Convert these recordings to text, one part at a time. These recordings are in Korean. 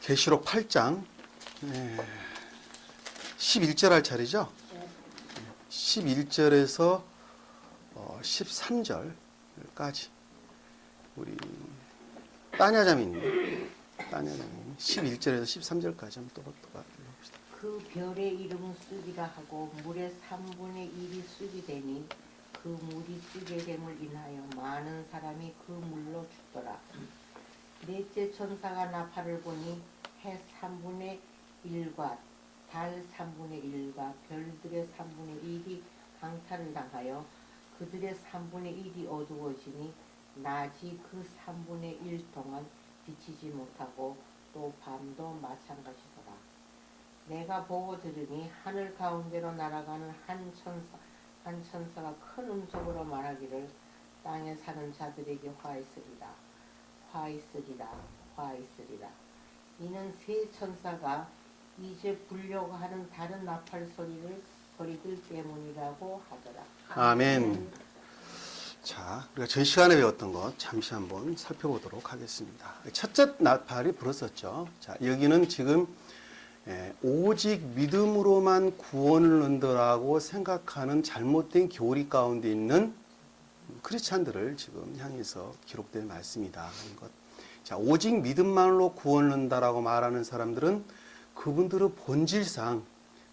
계시록 8장 11절 할 차례죠. 11절에서 13절까지 우리 따냐자매님 11절에서 13절까지 한번 또 봅시다. 그 별의 이름은 쑥이라 하고 물의 3분의 1이 쑥이 되니 그 물이 쑥게 됨을 인하여 많은 사람이 그 물로 죽더라. 넷째 천사가 나팔을 보니 해 3분의 1과 달 3분의 1과 별들의 3분의 1이 강탈을 당하여 그들의 3분의 1이 어두워지니 낮이 그 3분의 1 동안 비치지 못하고 또 밤도 마찬가지더라. 내가 보고 들으니 하늘 가운데로 날아가는 한 천사가 큰 음성으로 말하기를 땅에 사는 자들에게 화있으리라. 이는 세 천사가 이제 불려고 하는 다른 나팔 소리들 때문이라고 하더라. 아멘. 자, 우리가 전 시간에 배웠던 것 잠시 한번 살펴보도록 하겠습니다. 첫째 나팔이 불었었죠. 자, 여기는 지금 오직 믿음으로만 구원을 얻는다라고 생각하는 잘못된 교리 가운데 있는 크리스찬들을 지금 향해서 기록된 말씀이다 하는 것. 자, 오직 믿음만으로 구원을 얻는다라고 말하는 사람들은 그분들의 본질상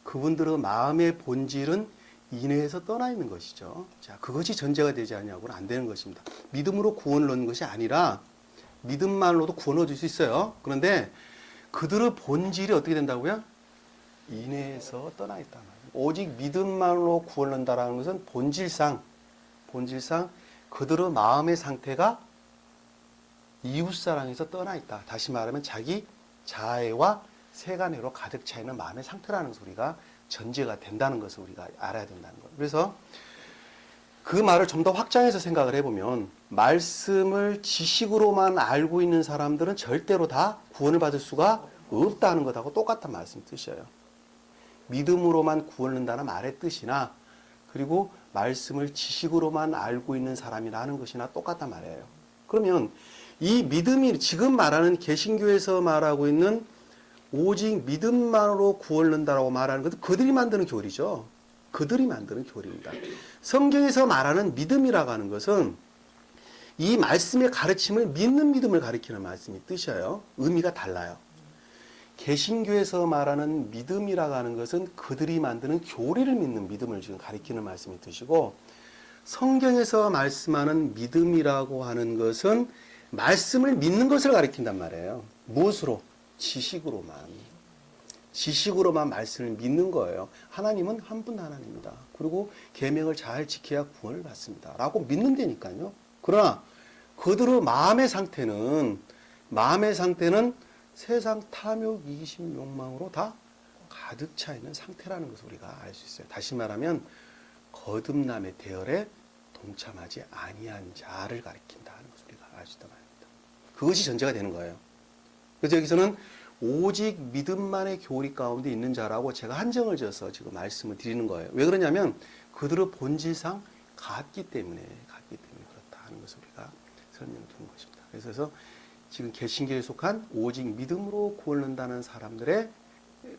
그분들의 마음의 본질은 인해에서 떠나 있는 것이죠. 자, 그것이 전제가 되지 않냐고는 안 되는 것입니다. 믿음으로 구원을 얻는 것이 아니라 믿음만으로도 구원을 얻을 수 있어요. 그런데 그들의 본질이 어떻게 된다고요? 인해에서 떠나 있다. 오직 믿음만으로 구원을 얻는다라는 것은 본질상 그들의 마음의 상태가 이웃사랑에서 떠나 있다. 다시 말하면 자기 자애와 세간애로 가득 차 있는 마음의 상태라는 소리가 전제가 된다는 것을 우리가 알아야 된다는 거예요. 그래서 그 말을 좀 더 확장해서 생각을 해보면 말씀을 지식으로만 알고 있는 사람들은 절대로 다 구원을 받을 수가 없다는 것하고 똑같은 말씀 뜻이에요. 믿음으로만 구원을 얻는다는 말의 뜻이나 그리고 말씀을 지식으로만 알고 있는 사람이라는 것이나 똑같단 말이에요. 그러면 이 믿음이 지금 말하는 개신교에서 말하고 있는 오직 믿음만으로 구원을 얻는다라고 말하는 것은 그들이 만드는 교리죠. 그들이 만드는 교리입니다. 성경에서 말하는 믿음이라고 하는 것은 이 말씀의 가르침을 믿는 믿음을 가리키는 말씀이 뜻이에요. 의미가 달라요. 개신교에서 말하는 믿음이라고 하는 것은 그들이 만드는 교리를 믿는 믿음을 지금 가리키는 말씀이 뜻이고 성경에서 말씀하는 믿음이라고 하는 것은 말씀을 믿는 것을 가리킨단 말이에요. 무엇으로? 지식으로만 말씀을 믿는 거예요. 하나님은 한 분 하나님입니다. 그리고 계명을 잘 지켜야 구원을 받습니다. 라고 믿는다니까요. 그러나 그들의 마음의 상태는 세상 탐욕, 이기심, 욕망으로 다 가득 차 있는 상태라는 것을 우리가 알 수 있어요. 다시 말하면 거듭남의 대열에 동참하지 아니한 자를 가리킨다는 것을 우리가 알 수 있단 말입니다. 그것이 전제가 되는 거예요. 그래서 여기서는 오직 믿음만의 교리 가운데 있는 자라고 제가 한정을 지어서 지금 말씀을 드리는 거예요. 왜 그러냐면 그들의 본질상 같기 때문에 그렇다 하는 것을 우리가 설명을 드리는 것입니다. 그래서 지금 개신교에 속한 오직 믿음으로 구원을 얻는다는 사람들에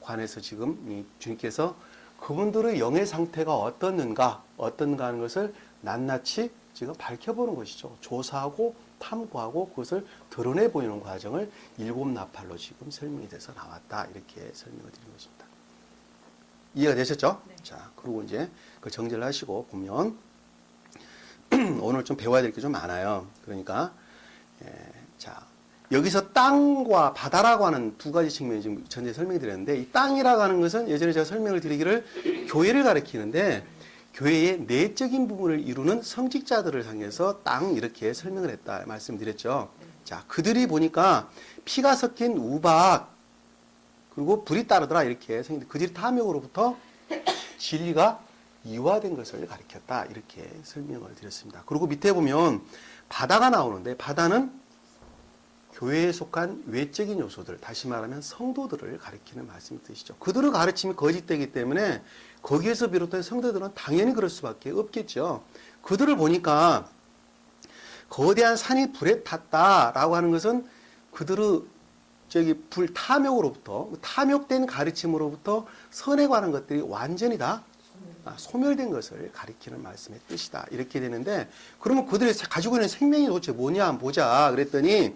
관해서 지금 이 주님께서 그분들의 영의 상태가 어떻는가 하는 것을 낱낱이 지금 밝혀보는 것이죠. 조사하고 탐구하고 그것을 드러내 보이는 과정을 7나팔로 지금 설명이 돼서 나왔다. 이렇게 설명을 드린 것입니다. 이해가 되셨죠? 네. 자, 그리고 이제 그 정리를 하시고 보면 오늘 좀 배워야 될 게 좀 많아요. 그러니까 자, 여기서 땅과 바다라고 하는 두 가지 측면이 지금 전에 설명을 드렸는데 이 땅이라고 하는 것은 예전에 제가 설명을 드리기를 교회를 가리키는데 교회의 내적인 부분을 이루는 성직자들을 향해서 땅 이렇게 설명을 했다 말씀드렸죠. 자, 그들이 보니까 피가 섞인 우박 그리고 불이 따르더라 이렇게 그들이 탐욕으로부터 진리가 이화된 것을 가리켰다 이렇게 설명을 드렸습니다. 그리고 밑에 보면 바다가 나오는데 바다는 교회에 속한 외적인 요소들, 다시 말하면 성도들을 가리키는 말씀이 뜻이죠. 그들의 가르침이 거짓되기 때문에 거기에서 비롯된 성도들은 당연히 그럴 수밖에 없겠죠. 그들을 보니까 거대한 산이 불에 탔다라고 하는 것은 그들의 저기 불탐욕으로부터, 탐욕된 가르침으로부터 선에 관한 것들이 완전히 다 소멸된 것을 가리키는 말씀의 뜻이다. 이렇게 되는데, 그러면 그들이 가지고 있는 생명이 도대체 뭐냐 한번 보자. 그랬더니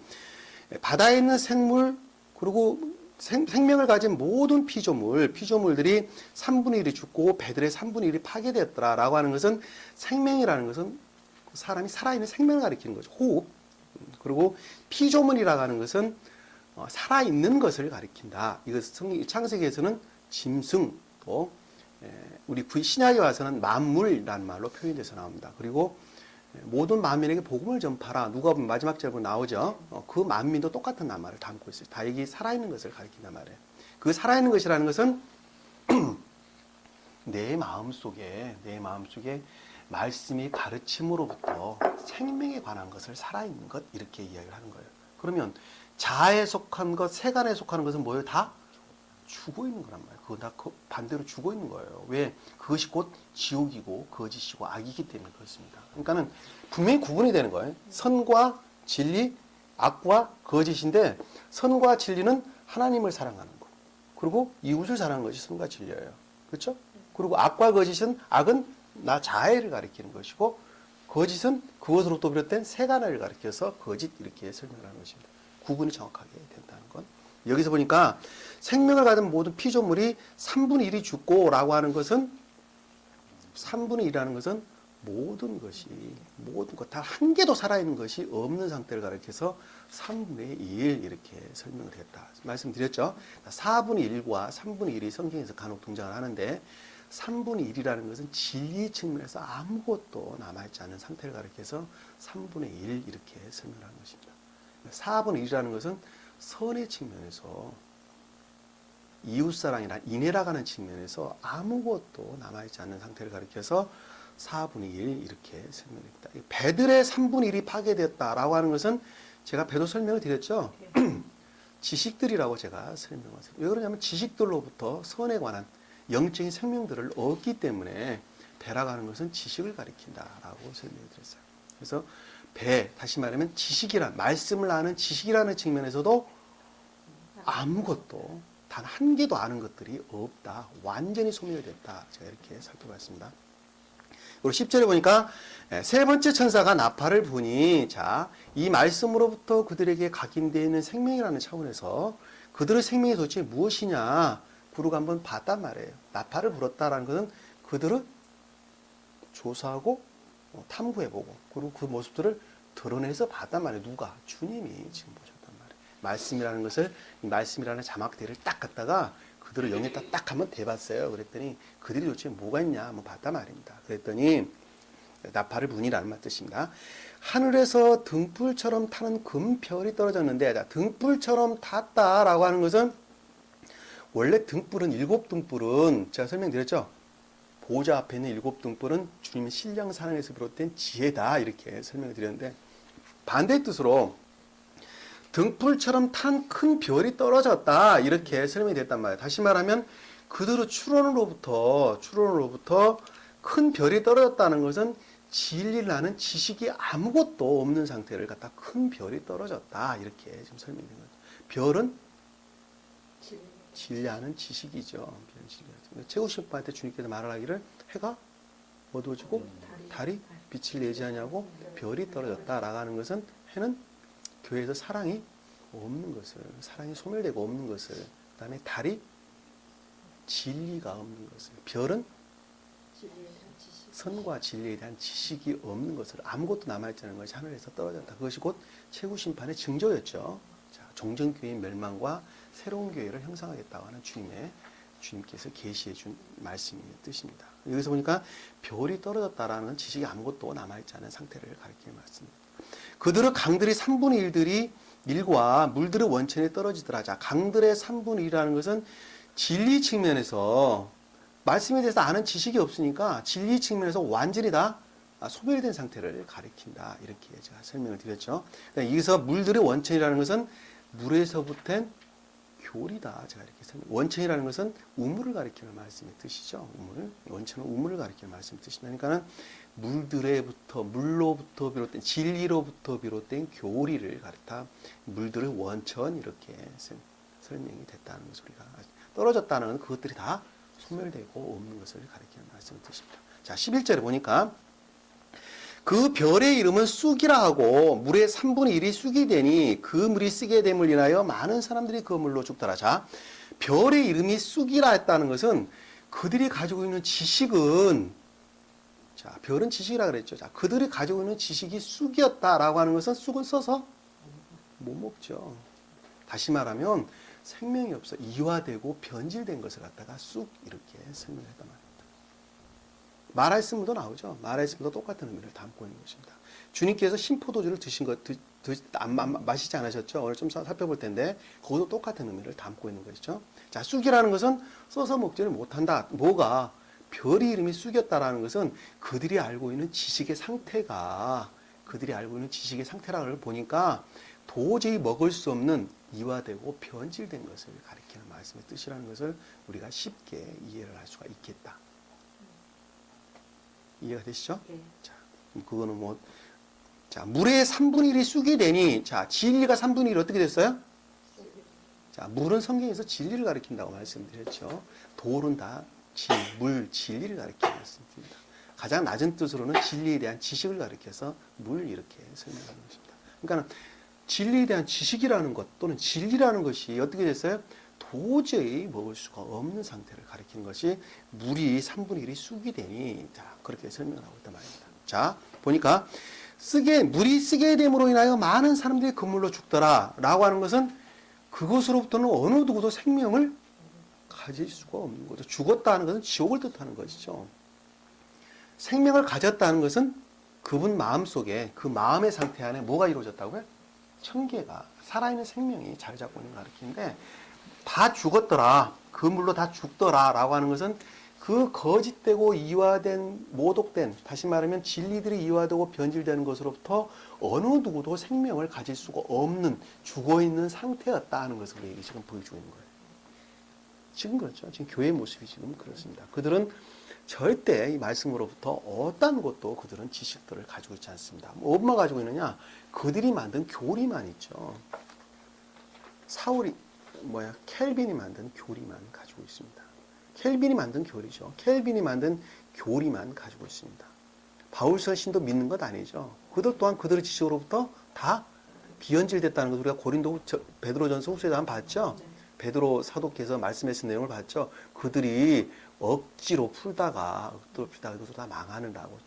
바다에 있는 생물, 그리고 생명을 가진 모든 피조물들이 3분의 1이 죽고 배들의 3분의 1이 파괴되었더라라고 하는 것은, 생명이라는 것은 사람이 살아있는 생명을 가리키는 거죠. 호흡. 그리고 피조물이라고 하는 것은 살아있는 것을 가리킨다. 이것 창세기에서는 짐승, 또 우리 신약에 와서는 만물이라는 말로 표현돼서 나옵니다. 그리고 모든 만민에게 복음을 전파라. 누가 보면 마지막 절에 나오죠. 그 만민도 똑같은 낱말을 담고 있어요. 다 이게 살아있는 것을 가리킨단 말이에요. 그 살아있는 것이라는 것은 내 마음속에 말씀이 가르침으로부터 생명에 관한 것을 살아있는 것, 이렇게 이야기를 하는 거예요. 그러면 자아에 속한 것, 세간에 속하는 것은 뭐예요? 다 죽어 있는 거란 말이에요. 그거 다 반대로 죽어 있는 거예요. 왜? 그것이 곧 지옥이고 거짓이고 악이기 때문에 그렇습니다. 그러니까는 분명히 구분이 되는 거예요. 선과 진리, 악과 거짓인데, 선과 진리는 하나님을 사랑하는 것, 그리고 이웃을 사랑하는 것이 선과 진리예요. 그렇죠? 그리고 악과 거짓은, 악은 나 자아를 가리키는 것이고, 거짓은 그것으로부터 비롯된 세간을 가리켜서 거짓, 이렇게 설명하는 것입니다. 구분이 정확하게 된다는 건. 여기서 보니까 생명을 가진 모든 피조물이 3분의 1이 죽고 라고 하는 것은, 3분의 1이라는 것은 모든 것, 다 한 개도 살아있는 것이 없는 상태를 가리켜서 3분의 1 이렇게 설명을 했다. 말씀드렸죠. 4분의 1과 3분의 1이 성경에서 간혹 등장을 하는데, 3분의 1이라는 것은 진리 측면에서 아무것도 남아있지 않은 상태를 가리켜서 3분의 1 이렇게 설명하는 것입니다. 4분의 1이라는 것은 선의 측면에서, 이웃사랑이나 인애라고 하는 측면에서 아무것도 남아있지 않는 상태를 가리켜서 4분의 1 이렇게 설명합니다. 배들의 3분의 1이 파괴되었다라고 하는 것은, 제가 배도 설명을 드렸죠. 지식들이라고 제가 설명했어요. 왜 그러냐면 지식들로부터 선에 관한 영적인 생명들을 얻기 때문에 배라고 하는 것은 지식을 가리킨다라고 설명을 드렸어요. 그래서 배, 다시 말하면 지식이란, 말씀을 아는 지식이라는 측면에서도 아무것도, 단 한 개도 아는 것들이 없다. 완전히 소멸됐다. 제가 이렇게 살펴봤습니다. 그리고 10절에 보니까 세 번째 천사가 나팔을 부니, 자, 이 말씀으로부터 그들에게 각인되어 있는 생명이라는 차원에서 그들의 생명이 도대체 무엇이냐, 부르고 한번 봤단 말이에요. 나팔을 불었다라는 것은 그들을 조사하고 탐구해보고, 그리고 그 모습들을 드러내서 봤단 말이에요. 누가? 주님이 지금 보셨단 말이에요. 말씀이라는 것을, 이 말씀이라는 자막대를 딱 갖다가 그들을 영에다 딱 한번 대봤어요. 그랬더니 그들이 도대체 뭐가 있냐 한번 봤단 말입니다. 그랬더니 나팔을 분이라는 말 뜻입니다. 하늘에서 등불처럼 타는 금별이 떨어졌는데, 자, 등불처럼 탔다라고 하는 것은, 원래 등불은, 7등불은 제가 설명드렸죠. 보좌 앞에 있는 7등불은 주님의 신령 사랑에서 비롯된 지혜다, 이렇게 설명을 드렸는데, 반대의 뜻으로 등불처럼 탄 큰 별이 떨어졌다, 이렇게 설명이 됐단 말이에요. 다시 말하면 그대로 추론으로부터 큰 별이 떨어졌다는 것은, 진리를 아는 지식이 아무것도 없는 상태를 갖다 큰 별이 떨어졌다, 이렇게 지금 설명이 된 거죠. 별은 진리하는 지식이죠. 최후심판때 주님께서 말하기를, 해가 어두워지고 달이 빛을 내지 않냐고 별이 떨어졌다라고 하는 것은, 해는 교회에서 사랑이 없는 것을, 사랑이 소멸되고 없는 것을, 그 다음에 달이 진리가 없는 것을, 별은 선과 진리에 대한 지식이 없는 것을, 아무것도 남아있지 않은 것이 하늘에서 떨어졌다. 그것이 곧 최후심판의 징조였죠. 자, 종전교회의 멸망과 새로운 교회를 형성하겠다고 하는 주님께서 계시해 준 말씀의 뜻입니다. 여기서 보니까 별이 떨어졌다라는 지식이 아무것도 남아있지 않은 상태를 가리키는 말씀입니다. 그들의 강들이 3분의 1들이 일과 물들의 원천에 떨어지더라. 자, 강들의 3분의 1이라는 것은 진리 측면에서, 말씀에 대해서 아는 지식이 없으니까 진리 측면에서 완전히 다 소멸된 상태를 가리킨다, 이렇게 제가 설명을 드렸죠. 여기서 물들의 원천이라는 것은 물에서부터 교리다, 제가 이렇게 설명. 원천이라는 것은 우물을 가리키는 말씀의 뜻이죠. 원천은 우물을 가리키는 말씀의 뜻입니다. 그러니까는 물로부터 비롯된 진리로부터 비롯된 교리를 가르타 물들을 원천 이렇게 설명이 됐다는 것을 우리가 떨어졌다는 건 그것들이 다 소멸되고 없는 것을 가리키는 말씀을 뜻입니다. 자, 11절에 보니까 그 별의 이름은 쑥이라 하고 물의 3분의 1이 쑥이 되니 그 물이 쓰게 됨을 인하여 많은 사람들이 그 물로 죽더라. 자, 별의 이름이 쑥이라 했다는 것은 그들이 가지고 있는 지식은, 자, 별은 지식이라 그랬죠. 자, 그들이 가지고 있는 지식이 쑥이었다라고 하는 것은 쑥은 써서 못 먹죠. 다시 말하면 생명이 없어 이화되고 변질된 것을 갖다가 쑥 이렇게 설명했단 말입니다. 말하였음도 나오죠. 말하였음도 똑같은 의미를 담고 있는 것입니다. 주님께서 신포도주를 마시지 않으셨죠? 오늘 좀 살펴볼 텐데 그것도 똑같은 의미를 담고 있는 것이죠. 자, 쑥이라는 것은 써서 먹지를 못한다. 뭐가? 별의 이름이 쑥이었다라는 것은 그들이 알고 있는 지식의 상태가 상태라고 보니까 도저히 먹을 수 없는 이화되고 변질된 것을 가리키는 말씀의 뜻이라는 것을 우리가 쉽게 이해를 할 수가 있겠다. 이해가 되시죠? 네. 자, 그거는 자, 물의 3분의 1이 쑥이 되니, 자, 진리가 3분의 1이 어떻게 됐어요? 자, 물은 성경에서 진리를 가리킨다고 말씀드렸죠. 돌은 다 진리를 가리키는 말씀입니다. 가장 낮은 뜻으로는 진리에 대한 지식을 가리켜서 물 이렇게 설명하는 것입니다. 그러니까 진리에 대한 지식이라는 것 또는 진리라는 것이 어떻게 됐어요? 도저히 먹을 수가 없는 상태를 가리키는 것이 물이 3분의 1이 쑥이 되니, 자, 그렇게 설명을 하고 있단 말입니다. 자, 보니까 물이 쓰게 됨으로 인하여 많은 사람들이 그 물로 죽더라 라고 하는 것은 그것으로부터는 어느 누구도 생명을 가질 수가 없는 거죠. 죽었다 하는 것은 지옥을 뜻하는 것이죠. 생명을 가졌다는 것은 그분 마음속에 그 마음의 상태 안에 뭐가 이루어졌다고요? 천계가 살아있는 생명이 자리 잡고 있는 걸 가리키는데 다 죽었더라. 그 물로 다 죽더라 라고 하는 것은 그 거짓되고 이화된 모독된 다시 말하면 진리들이 이화되고 변질되는 것으로부터 어느 누구도 생명을 가질 수가 없는 죽어있는 상태였다 하는 것을 우리에게 지금 보여주고 있는 거예요. 지금 그렇죠. 지금 교회의 모습이 지금 그렇습니다. 그들은 절대 이 말씀으로부터 어떤 것도 그들은 지식들을 가지고 있지 않습니다. 뭐만 가지고 있느냐? 그들이 만든 교리만 있죠. 켈빈이 만든 교리만 가지고 있습니다. 켈빈이 만든 교리죠. 켈빈이 만든 교리만 가지고 있습니다. 바울서 신도 믿는 것 아니죠. 그들 또한 그들의 지식으로부터 다 비현질됐다는 것 우리가 베드로전서 후서에도 한번 봤죠. 베드로 사도께서 말씀하신 내용을 봤죠. 그들이 억지로 풀다가 그것도 다 망하는다고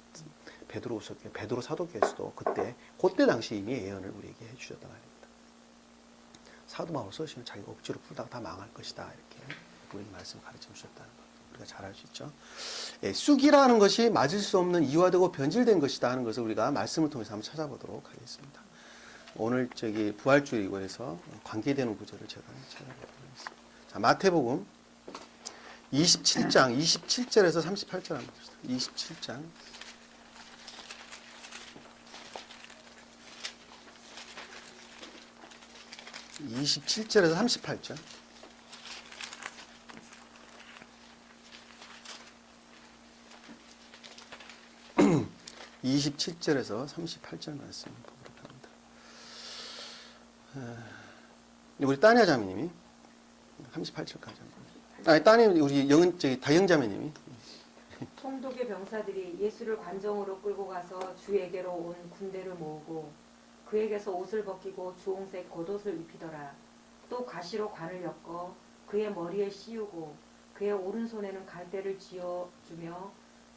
베드로 사도께서도 그때 당시 이미 예언을 우리에게 해주셨단 말입니다. 사도 바울서 시는 자기가 억지로 풀다가 다 망할 것이다 이렇게 우리 말씀을 가르쳐 주셨다는 것 우리가 잘 알 수 있죠. 예, 쑥이라는 것이 맞을 수 없는 이화되고 변질된 것이다 하는 것을 우리가 말씀을 통해서 한번 찾아보도록 하겠습니다. 오늘 부활주일이고 해서 관계되는 구절을 제가 찾아보도록 하겠습니다. 자, 마태복음 27장 27절에서 38절 한번 봅시다. 27장 27절에서 38절. (27절에서) 38절 말씀 보도록 합니다. 우리 따냐 자매님이 38절까지 한번. 따님 우리 다영 자매님이. 총독의 병사들이 예수를 관정으로 끌고 가서 주에게로 온 군대를 모으고 그에게서 옷을 벗기고 주홍색 겉옷을 입히더라. 또 가시로 관을 엮어 그의 머리에 씌우고 그의 오른손에는 갈대를 쥐어주며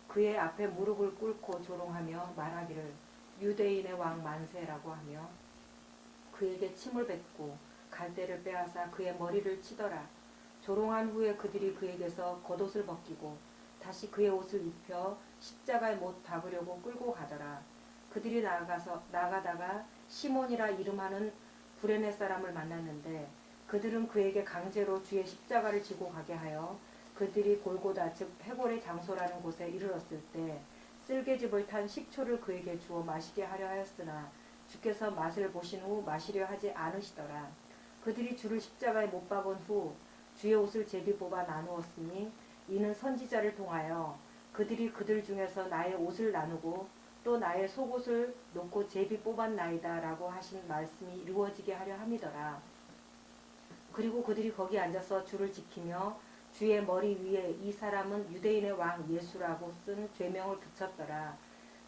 그의 앞에 무릎을 꿇고 조롱하며 말하기를 유대인의 왕 만세라고 하며 그에게 침을 뱉고 갈대를 빼앗아 그의 머리를 치더라. 조롱한 후에 그들이 그에게서 겉옷을 벗기고 다시 그의 옷을 입혀 십자가에 못 박으려고 끌고 가더라. 그들이 나가다가 시몬이라 이름하는 구레네 사람을 만났는데 그들은 그에게 강제로 주의 십자가를 지고 가게 하여 그들이 골고다 즉 해골의 장소라는 곳에 이르렀을 때 쓸개즙을 탄 식초를 그에게 주어 마시게 하려 하였으나 주께서 맛을 보신 후 마시려 하지 않으시더라. 그들이 주를 십자가에 못 박은 후 주의 옷을 제비 뽑아 나누었으니 이는 선지자를 통하여 그들이 그들 중에서 나의 옷을 나누고 또 나의 속옷을 놓고 제비 뽑았나이다 라고 하신 말씀이 이루어지게 하려 함이더라. 그리고 그들이 거기 앉아서 주를 지키며 주의 머리 위에 이 사람은 유대인의 왕 예수라고 쓴 죄명을 붙였더라.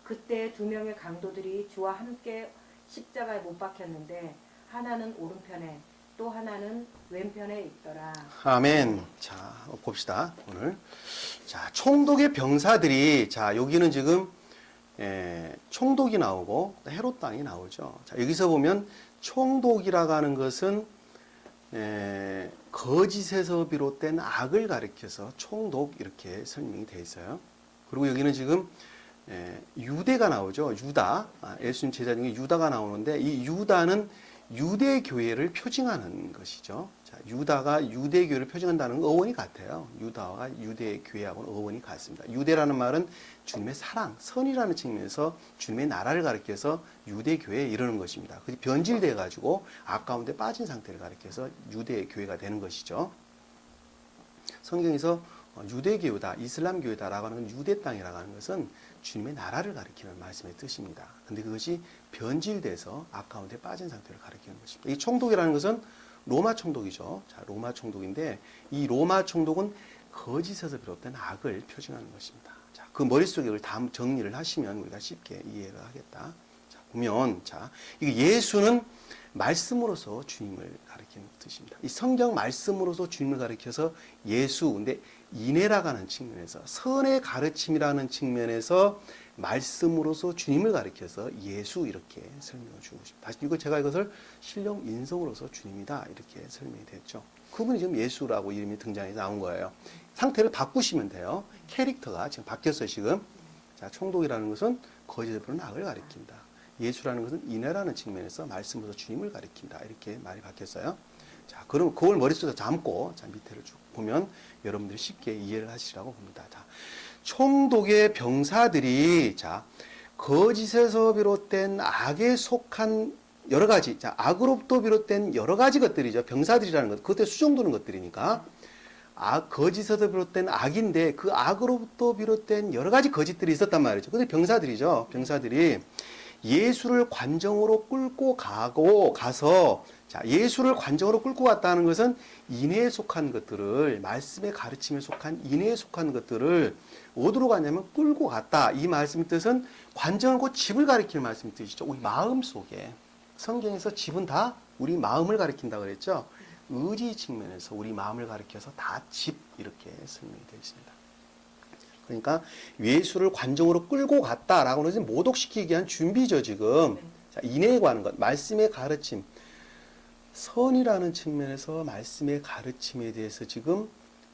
그때 두 명의 강도들이 주와 함께 십자가에 못 박혔는데 하나는 오른편에 또 하나는 왼편에 있더라. 아멘. 자, 봅시다. 오늘. 자, 총독의 병사들이, 자, 여기는 지금, 총독이 나오고, 헤롯 왕이 나오죠. 자, 여기서 보면, 총독이라고 하는 것은, 거짓에서 비롯된 악을 가리켜서 총독, 이렇게 설명이 되어 있어요. 그리고 여기는 지금, 유대가 나오죠. 유다. 예수님 제자 중에 유다가 나오는데, 이 유다는 유대 교회를 표징하는 것이죠. 자, 유다가 유대 교회를 표징한다는 건 어원이 같아요. 유다와 유대 교회하고는 어원이 같습니다. 유대라는 말은 주님의 사랑, 선이라는 측면에서 주님의 나라를 가리켜서 유대 교회에 이르는 것입니다. 그게 변질돼 가지고 악 가운데 빠진 상태를 가리켜서 유대 교회가 되는 것이죠. 성경에서 유대교회다, 이슬람교회다라고 하는 건 유대 땅이라고 하는 것은 주님의 나라를 가리키는 말씀의 뜻입니다. 근데 그것이 변질돼서 악 가운데 빠진 상태를 가리키는 것입니다. 이 총독이라는 것은 로마 총독이죠. 자, 로마 총독인데 이 로마 총독은 거짓에서 비롯된 악을 표징하는 것입니다. 자, 그 머릿속에 이걸 다 정리를 하시면 우리가 쉽게 이해를 하겠다. 자, 보면, 자, 이게 예수는 말씀으로서 주님을 가리키는 뜻입니다. 이 성경 말씀으로서 주님을 가리켜서 예수, 근데 인애라고 하는 측면에서, 선의 가르침이라는 측면에서 말씀으로서 주님을 가리켜서 예수 이렇게 설명을 주고 싶습니다. 다시 이거 제가 이것을 신령 인성으로서 주님이다 이렇게 설명이 됐죠. 그분이 지금 예수라고 이름이 등장해서 나온 거예요. 상태를 바꾸시면 돼요. 캐릭터가 지금 바뀌었어요, 지금. 자, 총독이라는 것은 거짓에 부른 악을 가리킨다. 예수라는 것은 인애라는 측면에서 말씀으로서 주님을 가리킨다. 이렇게 말이 바뀌었어요. 자, 그럼 그걸 머릿속에 담고, 자, 밑에를 쭉 보면 여러분들이 쉽게 이해를 하시라고 봅니다. 자, 총독의 병사들이, 자, 거짓에서 비롯된 악에 속한 여러 가지, 자, 악으로부터 비롯된 여러 가지 것들이죠. 병사들이라는 것, 그때 수정두는 것들이니까. 거짓에서 비롯된 악인데 그 악으로부터 비롯된 여러 가지 거짓들이 있었단 말이죠. 근데 병사들이죠. 병사들이 예수를 관정으로 끌고 가서 자, 예수를 관정으로 끌고 갔다는 것은 인애에 속한 것들을, 말씀의 가르침에 속한 인애에 속한 것들을 어디로 갔냐면 끌고 갔다. 이 말씀의 뜻은 관정은 곧 집을 가리키는 말씀의 뜻이죠. 우리 마음 속에. 성경에서 집은 다 우리 마음을 가리킨다고 그랬죠. 의지 측면에서 우리 마음을 가리켜서 다 집 이렇게 설명이 되어 있습니다. 그러니까 예수를 관정으로 끌고 갔다라고 하는 것은 모독시키기 위한 준비죠, 지금. 자, 인애에 관한 것, 말씀의 가르침, 선이라는 측면에서 말씀의 가르침에 대해서 지금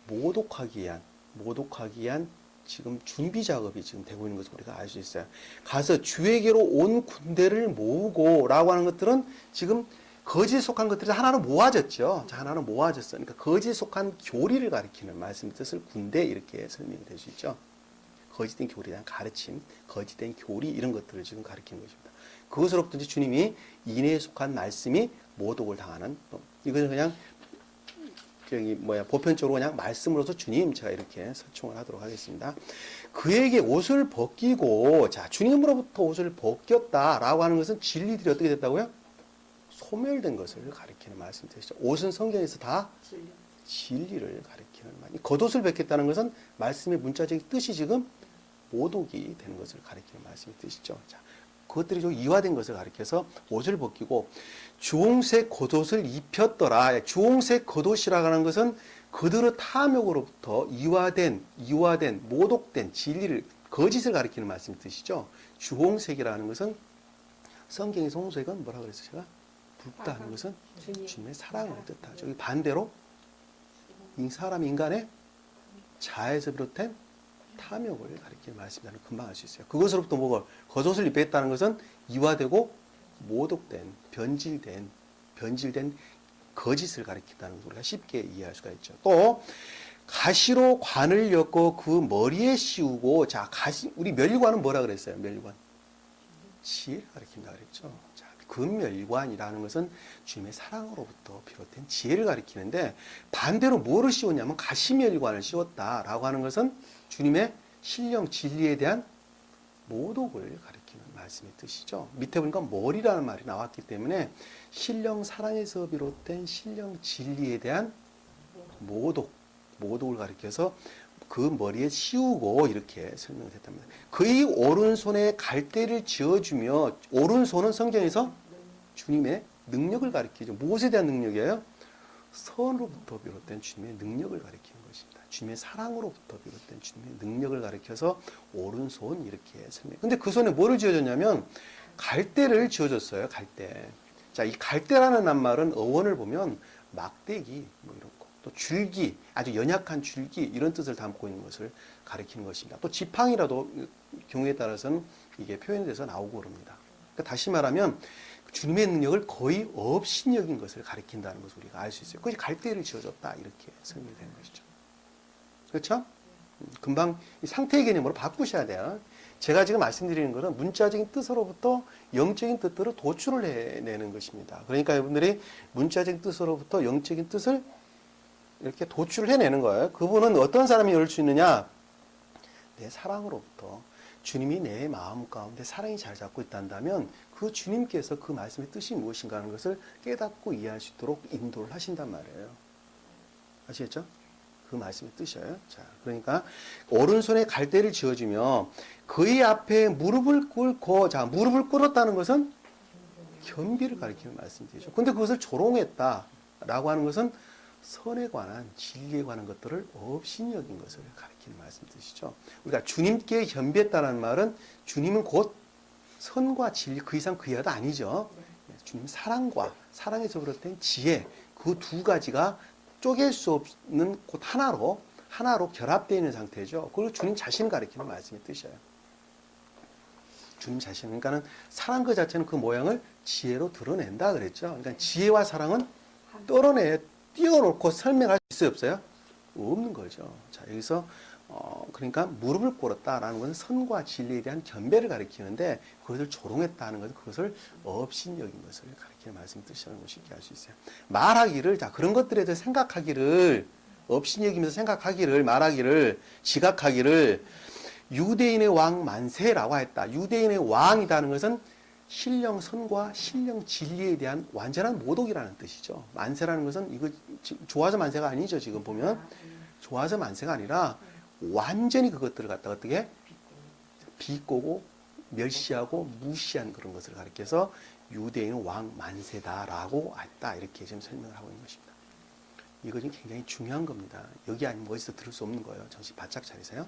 모독하기 위한 지금 준비 작업이 지금 되고 있는 것을 우리가 알 수 있어요. 가서 주에게로 온 군대를 모으고 라고 하는 것들은 지금 거짓에 속한 것들이 하나로 모아졌죠. 자, 하나로 모아졌어요. 그러니까 거짓에 속한 교리를 가리키는 말씀의 뜻을 군대 이렇게 설명이 될 수 있죠. 거짓된 교리에 대한 가르침, 거짓된 교리 이런 것들을 지금 가리키는 것입니다. 그것으로부터 이제 주님이 인애에 속한 말씀이 모독을 당하는, 이것은 그냥 보편적으로 그냥 말씀으로서 주님 제가 이렇게 설총을 하도록 하겠습니다. 그에게 옷을 벗기고, 자, 주님으로부터 옷을 벗겼다라고 하는 것은 진리들이 어떻게 됐다고요? 소멸된 것을 가리키는 말씀이시죠. 옷은 성경에서 다 진리를 가리키는 말. 겉옷을 벗겼다는 것은 말씀의 문자적인 뜻이 지금 모독이 되는 것을 가리키는 말씀의 뜻이죠. 자, 그것들이 좀 이화된 것을 가리켜서 옷을 벗기고 주홍색 겉옷을 입혔더라. 주홍색 겉옷이라고 하는 것은 그들의 탐욕으로부터 이화된 모독된 진리를, 거짓을 가리키는 말씀의 뜻이죠. 주홍색이라는 것은 성경에서 홍색은 뭐라 그랬어요? 제가 붉다 하는 것은 주님의 사랑을 뜻하죠. 반대로 사람 인간의 자아에서 비롯된 탐욕을 가리키는 말씀이라는 걸 금방 알 수 있어요. 그것으로부터 뭐가 겉옷을 입혔다는 것은 이화되고 모독된 변질된 거짓을 가리킨다는 걸 우리가 쉽게 이해할 수가 있죠. 또 가시로 관을 엮고 그 머리에 씌우고, 자, 우리 멸관은 뭐라 그랬어요? 멸관 지혜를 가리킨다 그랬죠. 자, 금멸관이라는 것은 주님의 사랑으로부터 비롯된 지혜를 가리키는데, 반대로 뭐를 씌웠냐면 가시멸관을 씌웠다라고 하는 것은 주님의 신령 진리에 대한 모독을 가리키는 말씀의 뜻이죠. 밑에 보니까 머리라는 말이 나왔기 때문에 신령 사랑에서 비롯된 신령 진리에 대한 모독을 가리켜서 그 머리에 씌우고 이렇게 설명됐답니다. 그의 오른손에 갈대를 쥐어주며, 오른손은 성경에서 주님의 능력을 가리키죠. 무엇에 대한 능력이에요? 선으로부터 비롯된 주님의 능력을 가리키는 것입니다. 주님의 사랑으로부터 비롯된 주님의 능력을 가리켜서 오른손 이렇게 설명. 근데 그 손에 뭐를 쥐어줬냐면 갈대를 쥐어줬어요. 갈대. 자, 이 갈대라는 말은 어원을 보면 막대기 뭐 이런 거, 또 줄기, 아주 연약한 줄기 이런 뜻을 담고 있는 것을 가리키는 것입니다. 또 지팡이라도 경우에 따라서는 이게 표현이 돼서 나오고 그럽니다. 그러니까 다시 말하면 주님의 능력을 거의 없이 여긴 것을 가리킨다는 것을 우리가 알 수 있어요. 그것이 갈대를 쥐어줬다 이렇게 설명이 되는 것이죠. 그렇죠? 금방 이 상태의 개념으로 바꾸셔야 돼요. 제가 지금 말씀드리는 것은 문자적인 뜻으로부터 영적인 뜻들을 도출을 해내는 것입니다. 그러니까 여러분들이 문자적인 뜻으로부터 영적인 뜻을 이렇게 도출을 해내는 거예요. 그분은 어떤 사람이 열 수 있느냐? 내 사랑으로부터. 주님이 내 마음 가운데 사랑이 잘 잡고 있다면 그 주님께서 그 말씀의 뜻이 무엇인가 하는 것을 깨닫고 이해할 수 있도록 인도를 하신단 말이에요. 아시겠죠? 그 말씀의 뜻이에요. 자, 그러니까 오른손에 갈대를 쥐어주며 그의 앞에 무릎을 꿇고, 자, 무릎을 꿇었다는 것은 겸비를 가리키는 말씀이죠. 근데 그것을 조롱했다라고 하는 것은 선에 관한, 진리에 관한 것들을 없이 여긴 것을 가리키는 말씀 뜻이죠. 우리가 주님께 겸비했다는 말은 주님은 곧 선과 진리, 그 이상 그 이하도 아니죠. 주님 사랑과 사랑에서 비롯된 지혜, 그 두 가지가 쪼갤 수 없는 곧 하나로 결합되어 있는 상태죠. 그리고 주님 자신을 가리키는 말씀의 뜻이에요. 주님 자신, 그러니까는 사랑 그 자체는 그 모양을 지혜로 드러낸다 그랬죠. 그러니까 지혜와 사랑은 띄워놓고 설명할 수 있어요, 없어요? 없는 거죠. 자, 여기서 그러니까 무릎을 꿇었다라는 것은 선과 진리에 대한 겸배를 가리키는데 그것을 조롱했다는 것은 그것을 업신여긴 것을 가리키는 말씀의 뜻이라는 것을 쉽게 알 수 있어요. 말하기를, 자, 그런 것들에 대해서 생각하기를, 업신여기면서 생각하기를, 말하기를, 지각하기를 유대인의 왕 만세라고 했다. 유대인의 왕이라는 것은 신령 선과 신령 진리에 대한 완전한 모독이라는 뜻이죠. 만세라는 것은 이거 좋아서 만세가 아니죠. 지금 보면 좋아서 만세가 아니라 완전히 그것들을 갖다가 어떻게 비꼬고 멸시하고 무시한 그런 것을 가리켜서 유대인은 왕 만세다라고 했다. 이렇게 지금 설명을 하고 있는 것입니다. 이거 지금 굉장히 중요한 겁니다. 여기 아니면 어디서 들을 수 없는 거예요. 정신 바짝 차리세요.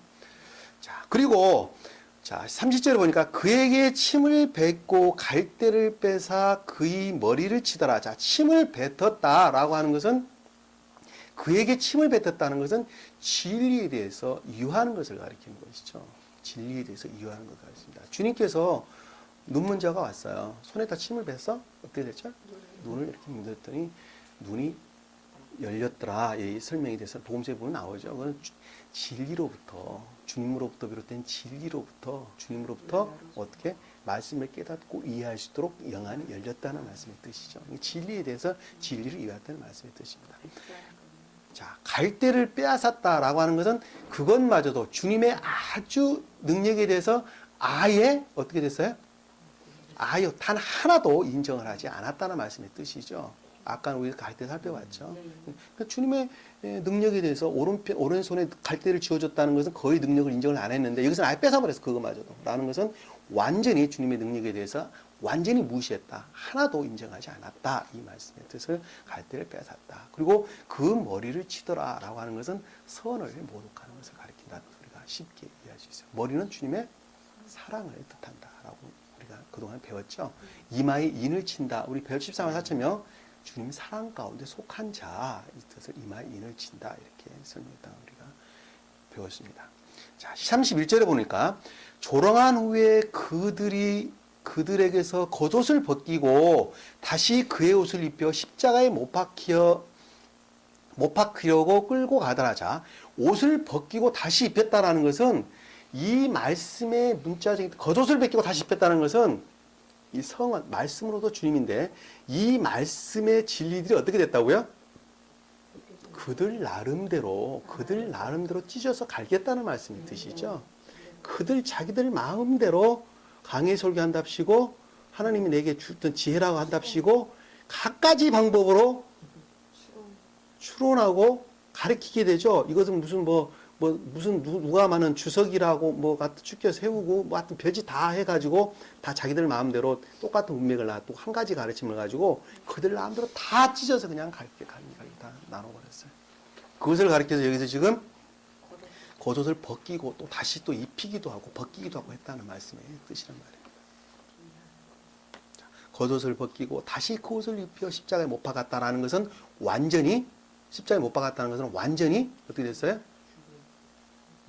자, 그리고 자, 30절에 보니까 그에게 침을 뱉고 갈대를 빼사 그의 머리를 치더라. 자, 침을 뱉었다라고 하는 것은, 그에게 침을 뱉었다는 것은 진리에 대해서 이유하는 것을 가리키는 것이죠. 진리에 대해서 이유하는 것을 가리킵니다. 주님께서 눈먼 자가 왔어요. 손에다 침을 뱉어? 어떻게 됐죠? 눈을 이렇게 문댔더니 눈이 열렸더라. 이 설명이 돼서 복음서에 보면 나오죠. 그건 진리로부터, 주님으로부터 비롯된 진리로부터, 주님으로부터 어떻게 말씀을 깨닫고 이해할 수 있도록 영안이 열렸다는 말씀의 뜻이죠. 진리에 대해서 진리를 이해했다는 말씀의 뜻입니다. 자, 갈대를 빼앗았다라고 하는 것은 그것마저도 주님의 아주 능력에 대해서 아예 어떻게 됐어요? 아예 단 하나도 인정을 하지 않았다는 말씀의 뜻이죠. 아까 우리 갈대 살펴봤죠. 그러니까 주님의 능력에 대해서 오른손에 갈대를 쥐어줬다는 것은 거의 능력을 인정을 안 했는데 여기서 아예 뺏어버렸어. 그것마저도. 라는 것은 완전히 주님의 능력에 대해서 완전히 무시했다. 하나도 인정하지 않았다. 이 말씀의 뜻을 갈대를 뺏었다. 그리고 그 머리를 치더라 라고 하는 것은 선을 모독하는 것을 가리킨다. 우리가 쉽게 이해할 수 있어요. 머리는 주님의 사랑을 뜻한다. 라고 우리가 그동안 배웠죠. 이마에 인을 친다. 우리 배웠 13만 4천명 주님 사랑 가운데 속한 자, 이 뜻을 이마에 인을 친다. 이렇게 설명했다. 우리가 배웠습니다. 자, 31절에 보니까 조롱한 후에 그들에게서 겉옷을 벗기고 다시 그의 옷을 입혀 십자가에 못 박히려고 끌고 가더라. 자, 옷을 벗기고 다시 입혔다라는 것은 이 말씀의 문자적인 겉옷을 벗기고 다시 입혔다는 것은 이 성은 말씀으로도 주님인데 이 말씀의 진리들이 어떻게 됐다고요? 그들 나름대로 찢어서 갈겠다는 말씀의 뜻이죠. 그들 자기들 마음대로 강의 설교한답시고 하나님이 내게 주던 지혜라고 한답시고 갖가지 방법으로 추론하고 가르치게 되죠. 이것은 무슨 무슨 누가 많은 주석이라고 뭐 같은 축켜 세우고 뭐 하여튼 별짓 다 해가지고 다 자기들 마음대로 똑같은 문맥을 또 한 가지 가르침을 가지고 그들 마음대로 다 찢어서 그냥 다 나눠버렸어요. 그것을 가르쳐서 여기서 지금 겉옷을 벗기고 또 다시 또 입히기도 하고 벗기기도 하고 했다는 말씀의 뜻이란 말이에요. 겉옷을 벗기고 다시 그 옷을 입혀 십자가에 못 박았다라는 것은 완전히 십자가에 못 박았다는 것은 완전히 어떻게 됐어요?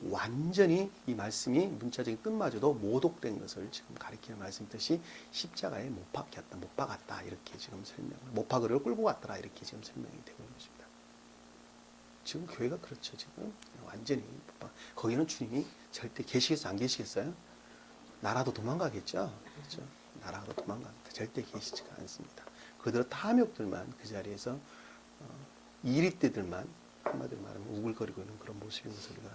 완전히 이 말씀이 문자적인 뜻마저도 모독된 것을 지금 가리키는 말씀 뜻이 십자가에 못 박았다 이렇게 지금 못 박으려 끌고 갔더라 이렇게 지금 설명이 되고 있는 것입니다. 지금 교회가 그렇죠. 지금 완전히 거기는 주님이 절대 계시겠어요? 안 계시겠어요? 나라도 도망가겠죠. 그렇죠? 나라도 도망갑니다. 절대 계시지가 않습니다. 그대로 탐욕들만 그 자리에서 이리떼들만 한마디로 말하면 우글거리고 있는 그런 모습인 것을 우리가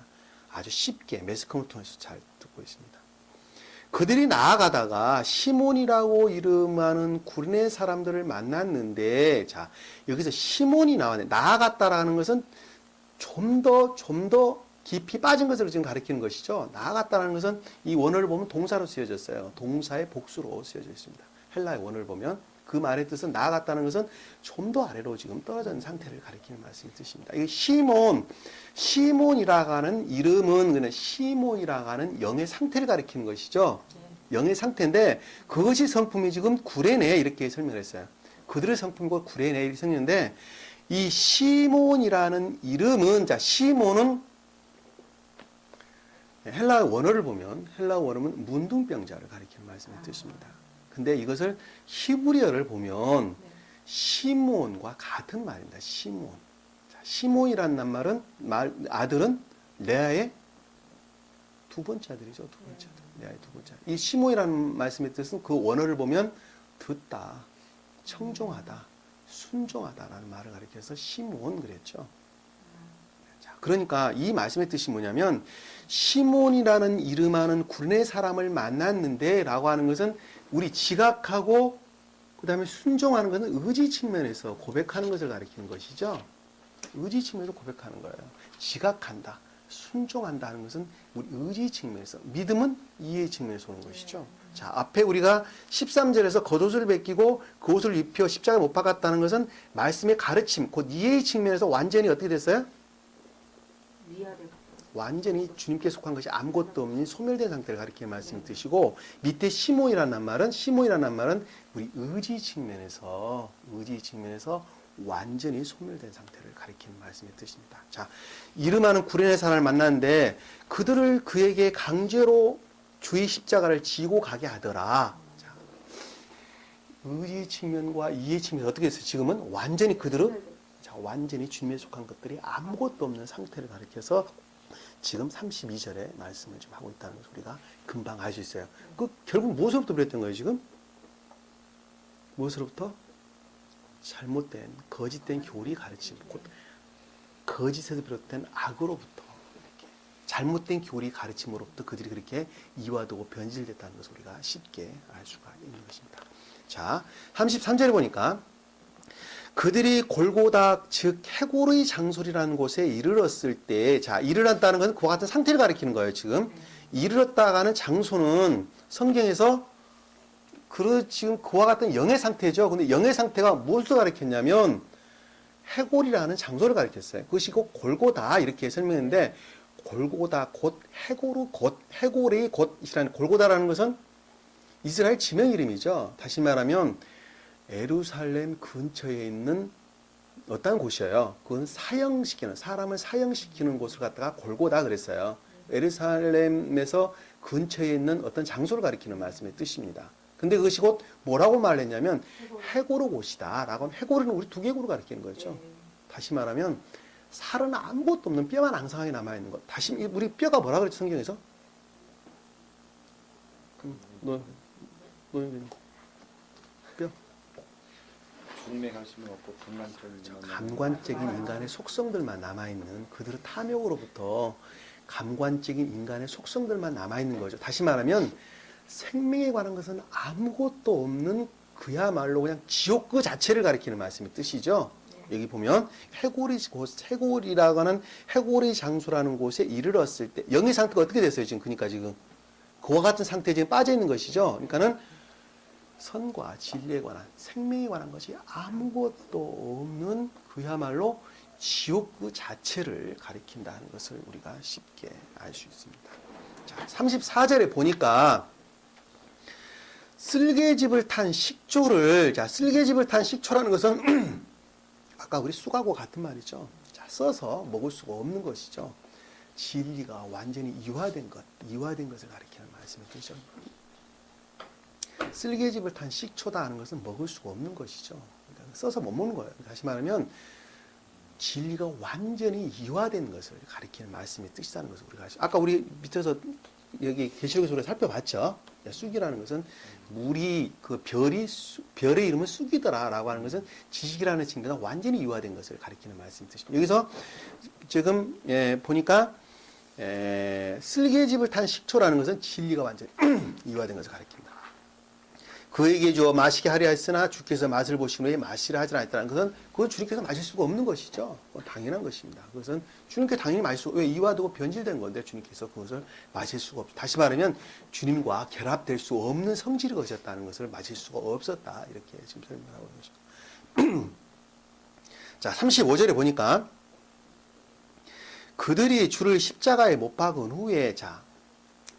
아주 쉽게 매스컴을 통해서 잘 듣고 있습니다. 그들이 나아가다가 시몬이라고 이름하는 구레네 사람들을 만났는데, 자, 여기서 시몬이 나왔네. 나아갔다라는 것은 좀 더 깊이 빠진 것을 지금 가리키는 것이죠. 나아갔다라는 것은 이 원어를 보면 동사로 쓰여졌어요. 동사의 복수로 쓰여져 있습니다. 헬라의 원어를 보면 그 말의 뜻은 나아갔다는 것은 좀 더 아래로 지금 떨어져 있는 상태를 가리키는 말씀의 뜻입니다. 이 시몬이라고 하는 이름은 그냥 시몬이라고 하는 영의 상태를 가리키는 것이죠. 영의 상태인데 그것이 성품이 지금 구레네 이렇게 설명을 했어요. 그들의 성품이고 구레네 이렇게 설명했는데 이 시몬이라는 이름은 자 시몬은 헬라 원어를 보면 헬라 원어는 문둥병자를 가리키는 말씀의 뜻입니다. 근데 이것을 히브리어를 보면 시몬과 같은 말입니다. 시몬. 자, 시몬이라는 말은 아들은 레아의 두 번째 아들이죠. 두 번째 아들. 레아의 두 번째 아들. 이 시몬이라는 말씀의 뜻은 그 원어를 보면 듣다, 청종하다, 순종하다라는 말을 가리켜서 시몬 그랬죠. 자, 그러니까 이 말씀의 뜻이 뭐냐면 시몬이라는 이름하는 구레네 사람을 만났는데 라고 하는 것은 우리 지각하고 그 다음에 순종하는 것은 의지 측면에서 고백하는 것을 가리키는 것이죠. 의지 측면에서 고백하는 거예요. 지각한다, 순종한다 하는 것은 우리 의지 측면에서, 믿음은 이해 측면에서 오는 것이죠. 자, 앞에 우리가 13절에서 겉옷을 벗기고 그 옷을 입혀 십자가에 못 박았다는 것은 말씀의 가르침, 곧 이해의 측면에서 완전히 어떻게 됐어요? 완전히 주님께 속한 것이 아무것도 없는 소멸된 상태를 가리키는 말씀의 뜻이고, 밑에 시몬이라는 말은 우리 의지 측면에서 완전히 소멸된 상태를 가리키는 말씀의 뜻입니다. 자, 이름하는 구레네 사람을 만났는데 그들을 그에게 강제로 주의 십자가를 지고 가게 하더라. 자, 의지 측면과 이해 측면 어떻게 했어요? 지금은 완전히 그들은 완전히 주님에 속한 것들이 아무것도 없는 상태를 가리켜서 지금 32절에 말씀을 좀 하고 있다는 것을 우리가 금방 알 수 있어요. 그 결국 무엇으로부터 그랬던 거예요, 지금? 무엇으로부터? 잘못된, 거짓된 교리 가르침, 곧 거짓에서 비롯된 악으로부터, 이렇게 잘못된 교리 가르침으로부터 그들이 그렇게 이화되고 변질됐다는 것을 우리가 쉽게 알 수가 있는 것입니다. 자, 33절에 보니까 그들이 골고다 즉 해골의 장소리라는 곳에 이르렀을 때, 자, 이르렀다는 것은 그와 같은 상태를 가리키는 거예요. 지금 이르렀다가는 장소는 성경에서 지금 그와 같은 영의 상태죠. 근데 영의 상태가 무엇을 가리켰냐면 해골이라는 장소를 가리켰어요. 그것이 곧 골고다 이렇게 설명했는데, 골고다 곧 해골의 곧이라는, 골고다라는 것은 이스라엘 지명 이름이죠. 다시 말하면 예루살렘 근처에 있는 어떤 곳이에요. 그건 사람을 사형시키는 곳을 갖다가 골고다 그랬어요. 예루살렘에서 근처에 있는 어떤 장소를 가리키는 말씀의 뜻입니다. 근데 그것이 곧 뭐라고 말했냐면 해골의 곳이다 라고 하면, 해골은 우리 두개골을 가리키는 거죠. 다시 말하면 살은 아무것도 없는 뼈만 앙상하게 남아있는 것. 다시 우리 뼈가 뭐라 그랬죠, 성경에서? 뼈? 죽음의 가심은 없고 감관적인 감관적인 인간의 속성들만 남아있는, 그들의 탐욕으로부터 감관적인 인간의 속성들만 남아있는 거죠. 다시 말하면 생명에 관한 것은 아무것도 없는 그야말로 그냥 지옥 그 자체를 가리키는 말씀의 뜻이죠. 여기 보면 해골이라고 하는 해골의 장소라는 곳에 이르렀을 때 영의 상태가 어떻게 됐어요? 그러니까 지금 그와 같은 상태에 지금 빠져 있는 것이죠. 그러니까는 선과 진리에 관한 생명에 관한 것이 아무것도 없는 그야말로 지옥 그 자체를 가리킨다는 것을 우리가 쉽게 알 수 있습니다. 자, 34절에 보니까 쓸개집을 탄 식초를, 자, 쓸개집을 탄 식초라는 것은 아까 우리 쑥하고 같은 말이죠. 자, 써서 먹을 수가 없는 것이죠. 진리가 완전히 이화된 것을 가리키는 말씀이 되죠. 쓸개집을 탄 식초다 하는 것은 먹을 수가 없는 것이죠. 그러니까 써서 못 먹는 거예요. 다시 말하면 진리가 완전히 이화된 것을 가리키는 말씀의 뜻이라는 것을 우리가 아까 우리 밑에서 여기 계시록에서 우리가 살펴봤죠. 쑥이라는 것은 물이 그 별의 이름은 쑥이더라라고 하는 것은 지식이라는 측면에서 완전히 이화된 것을 가리키는 말씀이 뜻입니다. 여기서 지금 보니까 쓸개집을 탄 식초라는 것은 진리가 완전히 이화된 것을 가리킵니다. 그에게 주어 마시게 하려 했으나 주께서 맛을 보시고 왜 마시라 하지 않았다는 것은 그건 주님께서 마실 수가 없는 것이죠. 그건 당연한 것입니다. 그것은 주님께 당연히 마실 수가, 왜 이화되고 변질된 건데 주님께서 그것을 마실 수가 없다. 다시 말하면 주님과 결합될 수 없는 성질이 것이었다는 것을 마실 수가 없었다. 이렇게 지금 설명하고 있는 것입니다. 자, 35절에 보니까 그들이 주를 십자가에 못 박은 후에, 자,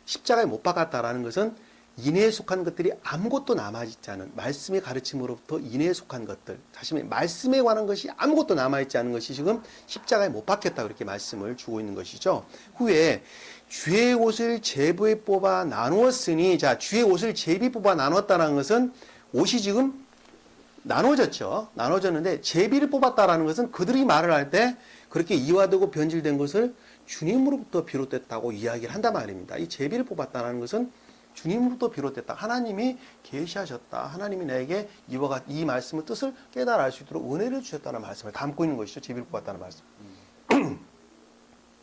십자가에 못 박았다라는 것은 인해에 속한 것들이 아무것도 남아있지 않은 말씀의 가르침으로부터 인해에 속한 것들, 다시 말해 말씀에 관한 것이 아무것도 남아있지 않은 것이 지금 십자가에 못 박혔다 그렇게 말씀을 주고 있는 것이죠. 후에 주의 옷을 제비에 뽑아 나누었으니, 자, 주의 옷을 제비 뽑아 나누었다는 것은 옷이 지금 나눠졌죠. 나눠졌는데 제비를 뽑았다라는 것은 그들이 말을 할 때 그렇게 이화되고 변질된 것을 주님으로부터 비롯됐다고 이야기를 한단 말입니다. 이 제비를 뽑았다는 것은 주님으로부터 비롯됐다. 하나님이 계시하셨다. 하나님이 내게 이 말씀의 뜻을 깨달아 알 수 있도록 은혜를 주셨다는 말씀을 담고 있는 것이죠. 제비를 뽑았다는 말씀.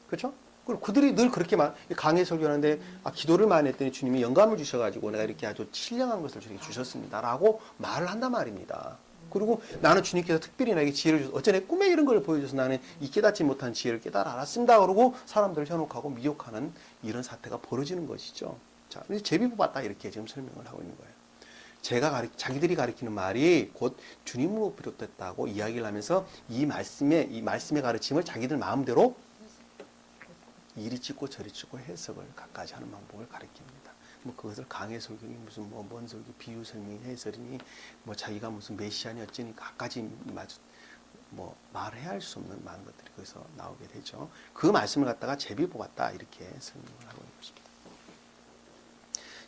그렇죠? 그리고 그들이 늘 그렇게 강의 설교하는데 기도를 많이 했더니 주님이 영감을 주셔가지고 내가 이렇게 아주 신령한 것을 주님께 주셨습니다. 라고 말을 한단 말입니다. 그리고 나는 주님께서 특별히 나에게 지혜를 주셔서 어째 내 꿈에 이런 걸 보여줘서 나는 이 깨닫지 못한 지혜를 깨달아 알았습니다. 그러고 사람들을 현혹하고 미혹하는 이런 사태가 벌어지는 것이죠. 자, 제비 뽑았다 이렇게 지금 설명을 하고 있는 거예요. 자기들이 가리키는 말이 곧 주님으로 비롯됐다고 이야기를 하면서 이 말씀의 가르침을 자기들 마음대로 이리 찍고 저리 찍고 해석을 갖가지 하는 방법을 가리킵니다. 뭐 그것을 강해 설교니 무슨 뭔 설교 비유 설명 해설이니 뭐 자기가 무슨 메시아니 어쩌니 갖가지 뭐 말해야 할 수 없는 많은 것들이 거기서 나오게 되죠. 그 말씀을 갖다가 제비 뽑았다 이렇게 설명을 하고 있는 것입니다.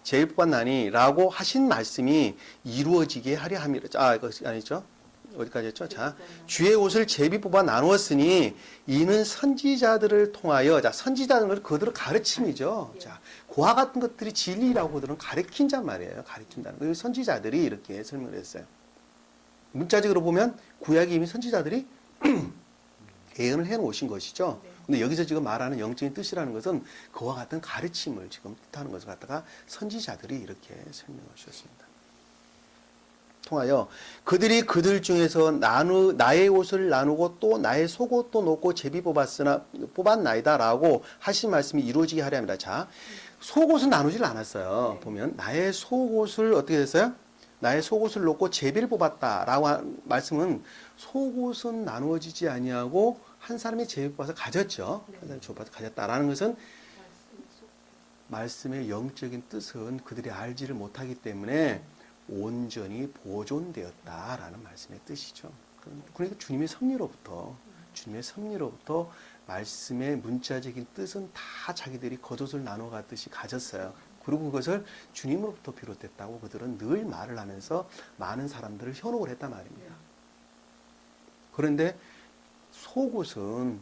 제비 뽑았나니 라고 하신 말씀이 이루어지게 하려 함이라. 이거 아니죠? 어디까지 했죠? 자, 주의 옷을 제비 뽑아 나누었으니 이는 선지자들을 통하여, 자, 선지자들은 그들의 가르침이죠. 자, 그와 같은 것들이 진리라고 그들은 가르친단 말이에요. 가르친다는 거예요. 선지자들이 이렇게 설명을 했어요. 문자적으로 보면 구약에 이미 선지자들이 예언을 해 놓으신 것이죠. 근데 여기서 지금 말하는 영적인 뜻이라는 것은 그와 같은 가르침을 지금 뜻하는 것을 갖다가 선지자들이 이렇게 설명을 주셨습니다. 통하여 그들이 그들 중에서 나의 옷을 나누고 또 나의 속옷도 놓고 제비 뽑았나이다 라고 하신 말씀이 이루어지게 하려 합니다. 자, 속옷은 나누질 않았어요. 보면 나의 속옷을 어떻게 됐어요? 나의 속옷을 놓고 제비를 뽑았다라고 한 말씀은 속옷은 나누어지지 아니하고 한 사람이 제비 뽑아서 가졌죠. 한 사람이 뽑아서 가졌다라는 것은 말씀의 영적인 뜻은 그들이 알지를 못하기 때문에 온전히 보존되었다라는 말씀의 뜻이죠. 그러니까 주님의 섭리로부터 말씀의 문자적인 뜻은 다 자기들이 겉옷을 나눠 갖듯이 가졌어요. 그리고 그것을 주님으로부터 비롯됐다고 그들은 늘 말을 하면서 많은 사람들을 현혹을 했단 말입니다. 그런데 속옷은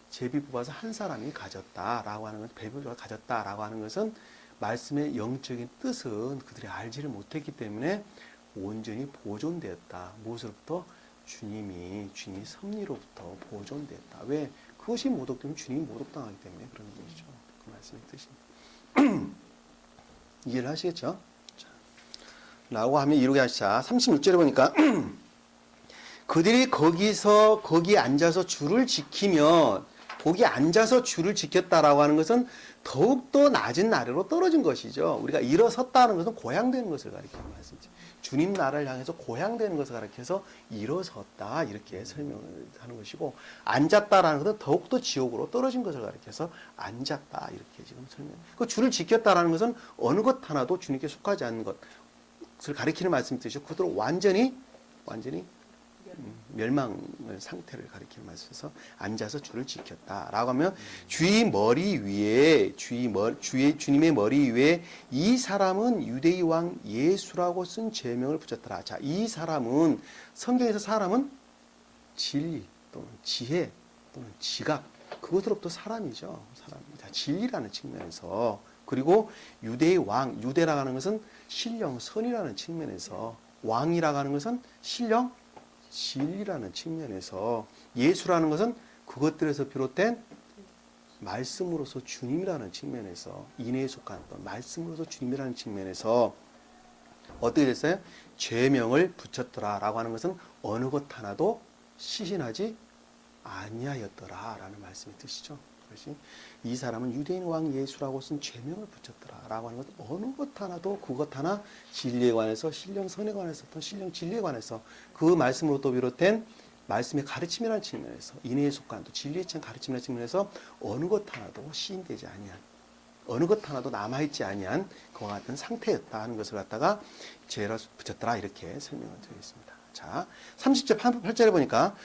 제비 뽑아서 한 사람이 가졌다라고 하는 것은 배부가 가졌다라고 하는 것은 말씀의 영적인 뜻은 그들이 알지를 못했기 때문에 온전히 보존되었다. 무엇으로부터? 주님의 섭리로부터 보존되었다. 왜? 그것이 모독되면 주님이 모독당하기 때문에 그런 것이죠. 그 말씀의 뜻입니다. 이해를 하시겠죠? 자, 라고 하면 이렇게 하시자. 36절에 보니까 그들이 거기 앉아서 줄을 지키면, 거기 앉아서 줄을 지켰다라고 하는 것은 더욱더 낮은 나라로 떨어진 것이죠. 우리가 일어섰다는 것은 고향되는 것을 가리키는 말씀이죠. 주님 나라를 향해서 고향되는 것을 가리켜서 일어섰다 이렇게 설명을 하는 것이고, 앉았다라는 것은 더욱더 지옥으로 떨어진 것을 가리켜서 앉았다 이렇게 지금 설명. 그 줄을 지켰다라는 것은 어느 것 하나도 주님께 속하지 않는 것을 가리키는 말씀이 뜻이죠. 그들은 완전히 멸망 상태를 가리키는 말씀에서 앉아서 줄을 지켰다라고 하면 주님의 머리 위에 이 사람은 유대의 왕 예수라고 쓴 제명을 붙였더라. 자, 이 사람은 성경에서 사람은 진리 또는 지혜 또는 지각 그것으로부터 사람이죠. 사람입니다. 진리라는 측면에서, 그리고 유대의 왕, 유대라고 하는 것은 신령 선이라는 측면에서, 왕이라고 하는 것은 신령 진리라는 측면에서, 예수라는 것은 그것들에서 비롯된 말씀으로서 주님이라는 측면에서, 인애에 속한 어떤 말씀으로서 주님이라는 측면에서 어떻게 됐어요? 죄명을 붙였더라 라고 하는 것은 어느 것 하나도 시신하지 아니하였더라 라는 말씀의 뜻이죠. 그것이 이 사람은 유대인 왕 예수라고 쓴 죄명을 붙였더라 라고 하는 것은 어느 것 하나도 그것 하나 진리에 관해서, 신령 선에 관해서, 어떤 신령 진리에 관해서, 그 말씀으로부터 비롯된 말씀의 가르침이라는 측면에서, 인애에 속한 또 진리에 찬 가르침이라는 측면에서 어느 것 하나도 시인되지 아니한, 어느 것 하나도 남아있지 아니한 그와 같은 상태였다 하는 것을 갖다가 죄라 붙였더라 이렇게 설명을 드리겠습니다. 자, 30절 8절에 보니까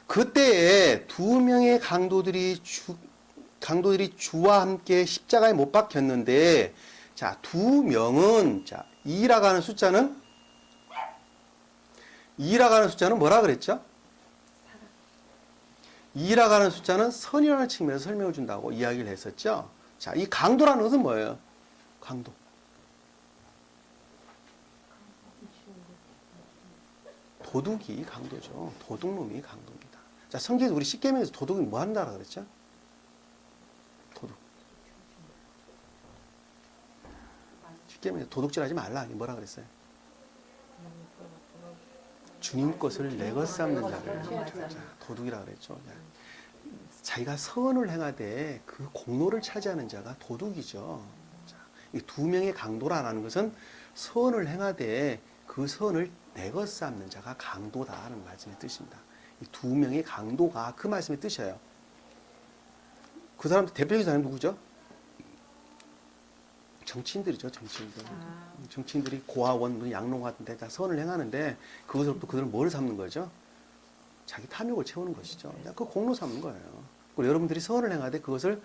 그때에 두 명의 강도들이 주와 함께 십자가에 못 박혔는데, 자, 두 명은, 자, 2라고 하는 숫자는 뭐라 그랬죠? 2라고 하는 숫자는 선이라는 측면에서 설명해 준다고 이야기를 했었죠. 자, 이 강도라는 것은 뭐예요? 강도. 도둑이 강도죠. 도둑놈이 강도입니다. 자, 성경에서 우리 십계명에서 도둑이 뭐 한다고 그랬죠? 도둑. 십계명에서 도둑질 하지 말라. 뭐라 그랬어요? 주님 것을 내 것 삼는 자를 도둑이라 그랬죠. 자기가 선을 행하되 그 공로를 차지하는 자가 도둑이죠. 자, 이 두 명의 강도라는 것은 선을 행하되 그 선을 내 것 삼는 자가 강도다 하는 말씀의 뜻입니다. 이 두 명의 강도가 그 말씀의 뜻이에요. 그 사람들 대표적인 사람이 누구죠? 정치인들이죠. 정치인들이 고아원, 양롱 같은 데 다 선을 행하는데 그것으로부터 그들은 뭘 삼는 거죠? 자기 탐욕을 채우는 것이죠. 그 공로 삼는 거예요. 그리고 여러분들이 선을 행하되 그것을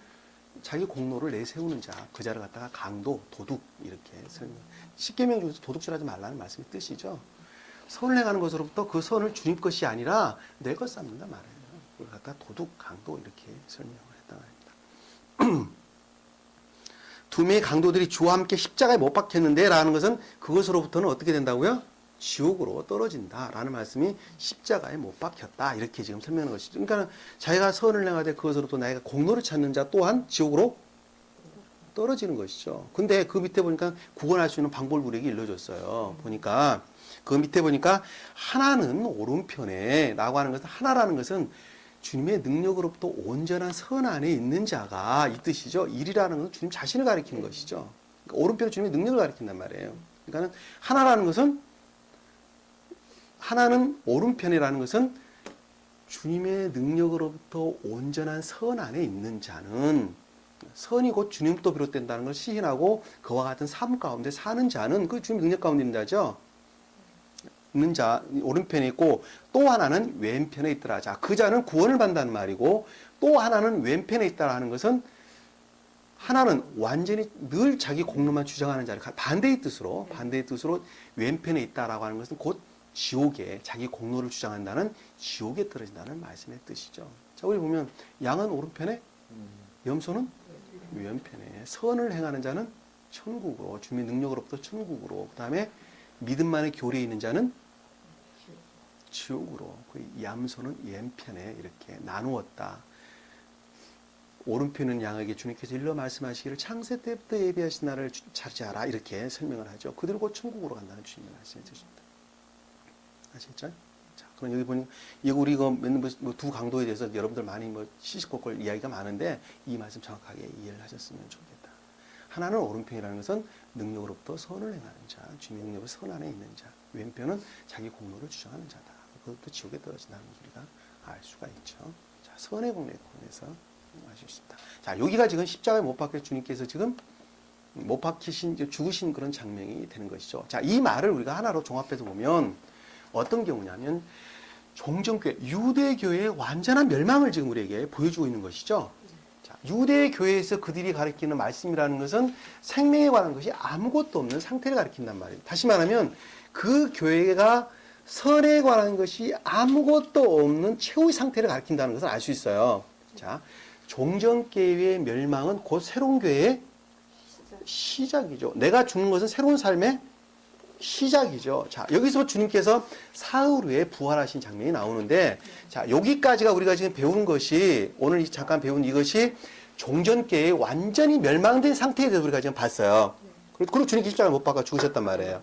자기 공로를 내세우는 자, 그 자를 갖다가 강도, 도둑 이렇게 설명. 십계명 중에서 도둑질하지 말라는 말씀의 뜻이죠. 선을 행하는 것으로부터 그 선을 주님 것이 아니라 내 것 삼는다 말이에요. 그걸 갖다가 도둑, 강도 이렇게 설명을 했다 말입니다. 두 명의 강도들이 주와 함께 십자가에 못 박혔는데 라는 것은 그것으로부터는 어떻게 된다고요? 지옥으로 떨어진다 라는 말씀이 십자가에 못 박혔다 이렇게 지금 설명하는 것이죠. 그러니까 자기가 선을 행하되 그것으로부터 나이가 공로를 찾는 자 또한 지옥으로 떨어지는 것이죠. 근데 그 밑에 보니까 구원할 수 있는 방법을 우리에게 일러줬어요. 보니까 그 밑에 보니까 하나는 오른편에 라고 하는 것은, 하나라는 것은 주님의 능력으로부터 온전한 선 안에 있는 자가 이 뜻이죠. 일이라는 것은 주님 자신을 가리키는 것이죠. 그러니까 오른편은 주님의 능력을 가리킨단 말이에요. 그러니까 하나라는 것은, 하나는 오른편이라는 것은 주님의 능력으로부터 온전한 선 안에 있는 자는, 선이 곧 주님부터 비롯된다는 걸 시인하고 그와 같은 삶 가운데 사는 자는 그 주님의 능력 가운데 있는 자죠. 있는 자, 오른편에 있고 또 하나는 왼편에 있더라. 자, 그 자는 구원을 받는다는 말이고 또 하나는 왼편에 있다라는 것은, 하나는 완전히 늘 자기 공로만 주장하는 자를 반대의 뜻으로 왼편에 있다라고 하는 것은 곧 지옥에 자기 공로를 주장한다는 지옥에 떨어진다는 말씀의 뜻이죠. 자, 우리 보면 양은 오른편에, 염소는 왼편에, 선을 행하는 자는 천국으로, 주님의 능력으로부터 천국으로, 그 다음에 믿음만의 교리에 있는 자는 지옥으로 그 얌소는 왼편에 이렇게 나누었다. 오른편은 양에게 주님께서 일러 말씀하시기를 창세 때부터 예비하신 나를 찾아라 이렇게 설명을 하죠. 그대로 곧 천국으로 간다는 주님의 말씀해 주십니다. 아시겠죠? 자, 그럼 여기 보니 이거 우리 이거 두 강도에 대해서 여러분들 많이 시시콜콜 이야기가 많은데 이 말씀 정확하게 이해를 하셨으면 좋겠다. 하나는 오른편이라는 것은 능력으로부터 선을 행하는 자, 주님의 능력으로 선 안에 있는 자. 왼편은 자기 공로를 주장하는 자다. 그것도 지옥에 떨어진다는 것을 우리가 알 수가 있죠. 자, 선의 공로에 관해서 알 수 있습니다. 자, 여기가 지금 십자가에 못 박혀 주님께서 지금 못 박히신 죽으신 그런 장면이 되는 것이죠. 자, 이 말을 우리가 하나로 종합해서 보면 어떤 경우냐면 종전교회, 유대교회의 완전한 멸망을 지금 우리에게 보여주고 있는 것이죠. 자, 유대교회에서 그들이 가리키는 말씀이라는 것은 생명에 관한 것이 아무것도 없는 상태를 가리킨단 말이에요. 다시 말하면 그 교회가 선에 관한 것이 아무것도 없는 최후의 상태를 가리킨다는 것을 알 수 있어요. 자, 종전교회의 멸망은 곧 새로운 교회의 시작이죠. 내가 죽는 것은 새로운 삶의 시작이죠. 자, 여기서 주님께서 사흘 후에 부활하신 장면이 나오는데, 자, 여기까지가 우리가 지금 배운 것이, 오늘 잠깐 배운 이것이 종전교회의 완전히 멸망된 상태에 대해서 우리가 지금 봤어요. 그리고 주님께서 십자가에 못 박아 죽으셨단 말이에요.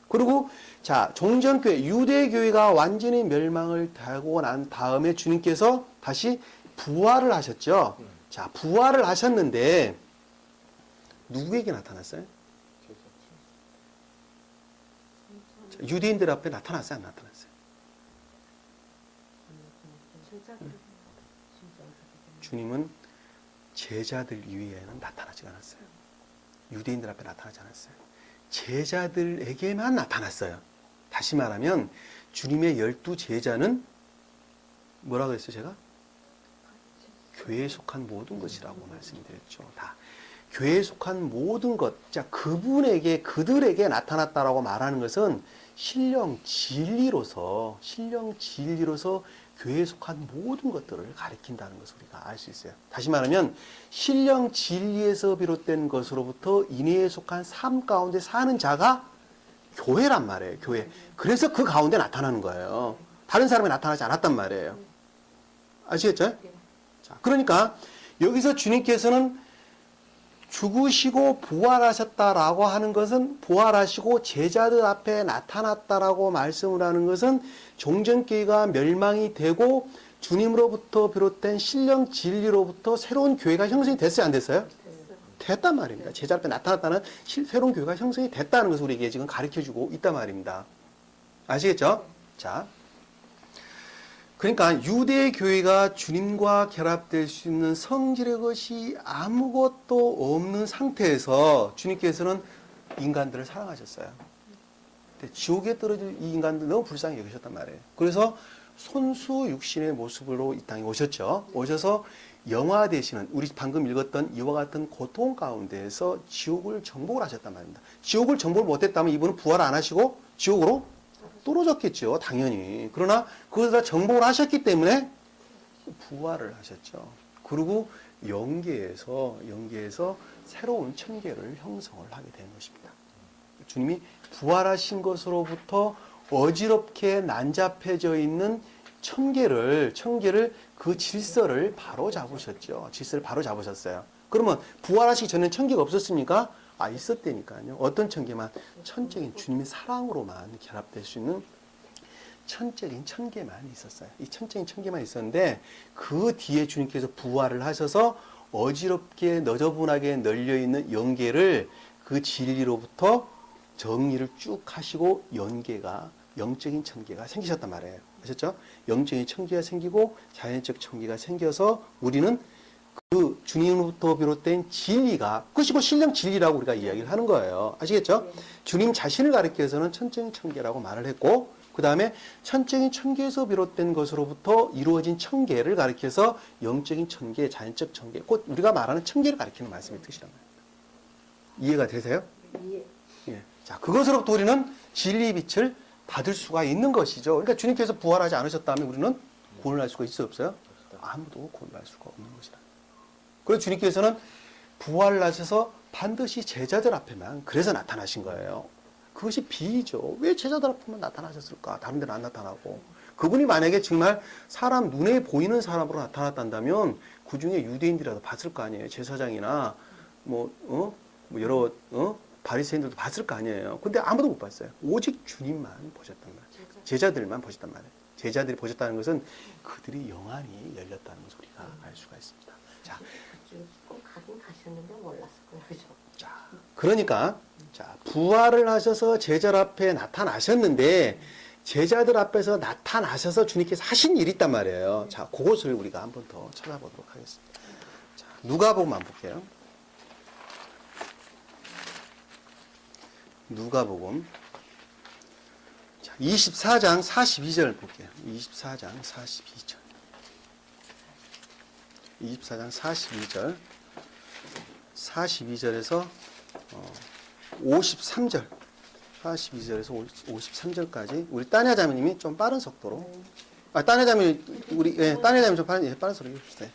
그리고, 자, 종전교회, 유대교회가 완전히 멸망을 하고 난 다음에 주님께서 다시 부활을 하셨죠. 자, 부활을 하셨는데, 누구에게 나타났어요? 유대인들 앞에 나타났어요? 안 나타났어요? 주님은 제자들 이외에는 나타나지 않았어요. 유대인들 앞에 나타나지 않았어요. 제자들에게만 나타났어요. 다시 말하면 주님의 12 제자는 뭐라고 했어요? 제가? 교회에 속한 모든 것이라고 말씀드렸죠. 다. 교회에 속한 모든 것, 자, 그들에게 나타났다라고 말하는 것은 신령 진리로서 교회에 속한 모든 것들을 가리킨다는 것을 우리가 알 수 있어요. 다시 말하면 신령 진리에서 비롯된 것으로부터 인애에 속한 삶 가운데 사는 자가 교회란 말이에요. 교회. 그래서 그 가운데 나타나는 거예요. 다른 사람이 나타나지 않았단 말이에요. 아시겠죠? 자, 그러니까 여기서 주님께서는 죽으시고 부활하셨다라고 하는 것은, 부활하시고 제자들 앞에 나타났다라고 말씀을 하는 것은 종전교회가 멸망이 되고 주님으로부터 비롯된 신령 진리로부터 새로운 교회가 형성이 됐어요? 안 됐어요? 됐단 말입니다. 제자 앞에 나타났다는 새로운 교회가 형성이 됐다는 것을 우리에게 지금 가르쳐주고 있단 말입니다. 아시겠죠? 자, 그러니까 유대 교회가 주님과 결합될 수 있는 성질의 것이 아무것도 없는 상태에서 주님께서는 인간들을 사랑하셨어요. 근데 지옥에 떨어질 이 인간들 너무 불쌍히 여기셨단 말이에요. 그래서 손수 육신의 모습으로 이 땅에 오셨죠. 오셔서 영화 되시는, 우리 방금 읽었던 이와 같은 고통 가운데에서 지옥을 정복을 하셨단 말입니다. 지옥을 정복을 못했다면 이분은 부활 안 하시고 지옥으로 떨어졌겠죠. 당연히. 그러나 그것을 다 정복을 하셨기 때문에 부활을 하셨죠. 그리고 영계에서 새로운 천계를 형성을 하게 되는 것입니다. 주님이 부활하신 것으로부터 어지럽게 난잡해져 있는 천계를 그 질서를 바로 잡으셨죠. 질서를 바로 잡으셨어요. 그러면 부활하시기 전에 천계가 없었습니까? 있었다니까요. 어떤 천계만? 천적인 주님의 사랑으로만 결합될 수 있는 천적인 천계만 있었어요. 이 천적인 천계만 있었는데 그 뒤에 주님께서 부활을 하셔서 어지럽게 너저분하게 널려있는 영계를 그 진리로부터 정리를 쭉 하시고 영적인 천계가 생기셨단 말이에요. 아셨죠? 영적인 천계가 생기고 자연적 천계가 생겨서 우리는 그 주님으로부터 비롯된 진리가, 그것이 곧 신령 진리라고 우리가 이야기를 하는 거예요. 아시겠죠? 주님 자신을 가리켜서는 천적인 천계라고 말을 했고, 그 다음에 천적인 천계에서 비롯된 것으로부터 이루어진 천계를 가리켜서 영적인 천계, 자연적 천계, 곧 우리가 말하는 천계를 가리키는 말씀의 뜻이란 말입니다. 이해가 되세요? 예. 자, 그것으로부터 우리는 진리의 빛을 받을 수가 있는 것이죠. 그러니까 주님께서 부활하지 않으셨다면 우리는 구원을 할 수가 있어요, 없어요? 아무도 구원을 할 수가 없는 것이다. 그래서 주님께서는 부활을 하셔서 반드시 제자들 앞에만 그래서 나타나신 거예요. 그것이 비유죠. 왜 제자들 앞에만 나타나셨을까? 다른 데는 안 나타나고. 그분이 만약에 정말 사람 눈에 보이는 사람으로 나타났단다면 그 중에 유대인들이라도 봤을 거 아니에요. 제사장이나 뭐 여러 바리새인들도 봤을 거 아니에요. 근데 아무도 못 봤어요. 오직 주님만 보셨단 말이에요. 제자들만 보셨단 말이에요. 제자들이 보셨다는 것은 그들이 영안이 열렸다는 것을 우리가 알 수가 있습니다. 자, 꼭 가긴 가셨는데 몰랐을 거예요. 그죠? 자, 그러니까 자, 부활을 하셔서 제자들 앞에 나타나셨는데 제자들 앞에서 나타나셔서 주님께서 하신 일이 있단 말이에요. 자, 그것을 우리가 한번 더 찾아보도록 하겠습니다. 자, 누가복음만 볼게요. 누가복음 24장 42절 볼게요. 24장 42절. 24장 42절. 42절에서 53절. 42절에서 53절까지 우리 따냐 자매님이 좀 빠른 속도로. 따냐 자매 우리 따냐 자매 좀 빠른 속도로 읽읍시다.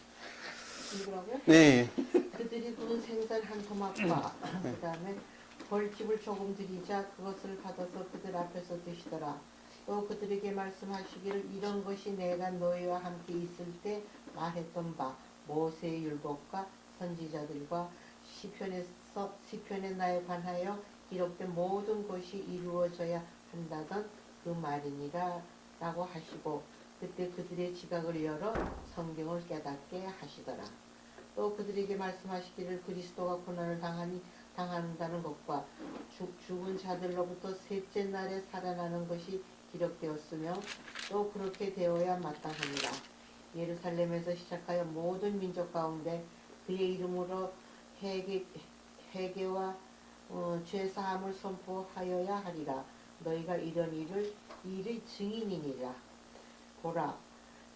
누구라고요? 네. 그들이 구운 생선 한 토막과 그다음에 벌집을 조금 드리자 그것을 받아서 그들 앞에서 드시더라. 또 그들에게 말씀하시기를 이런 것이 내가 너희와 함께 있을 때 말했던 바 모세의 율법과 선지자들과 시편에 나에 관하여 기록된 모든 것이 이루어져야 한다던 그 말이니라 라고 하시고 그때 그들의 지각을 열어 성경을 깨닫게 하시더라. 또 그들에게 말씀하시기를 그리스도가 고난을 당한다는 것과 죽은 자들로부터 셋째 날에 살아나는 것이 기록되었으며 또 그렇게 되어야 마땅합니다. 예루살렘에서 시작하여 모든 민족 가운데 그의 이름으로 회개와 죄사함을 선포하여야 하리라. 너희가 이런 일의 증인이니라. 보라,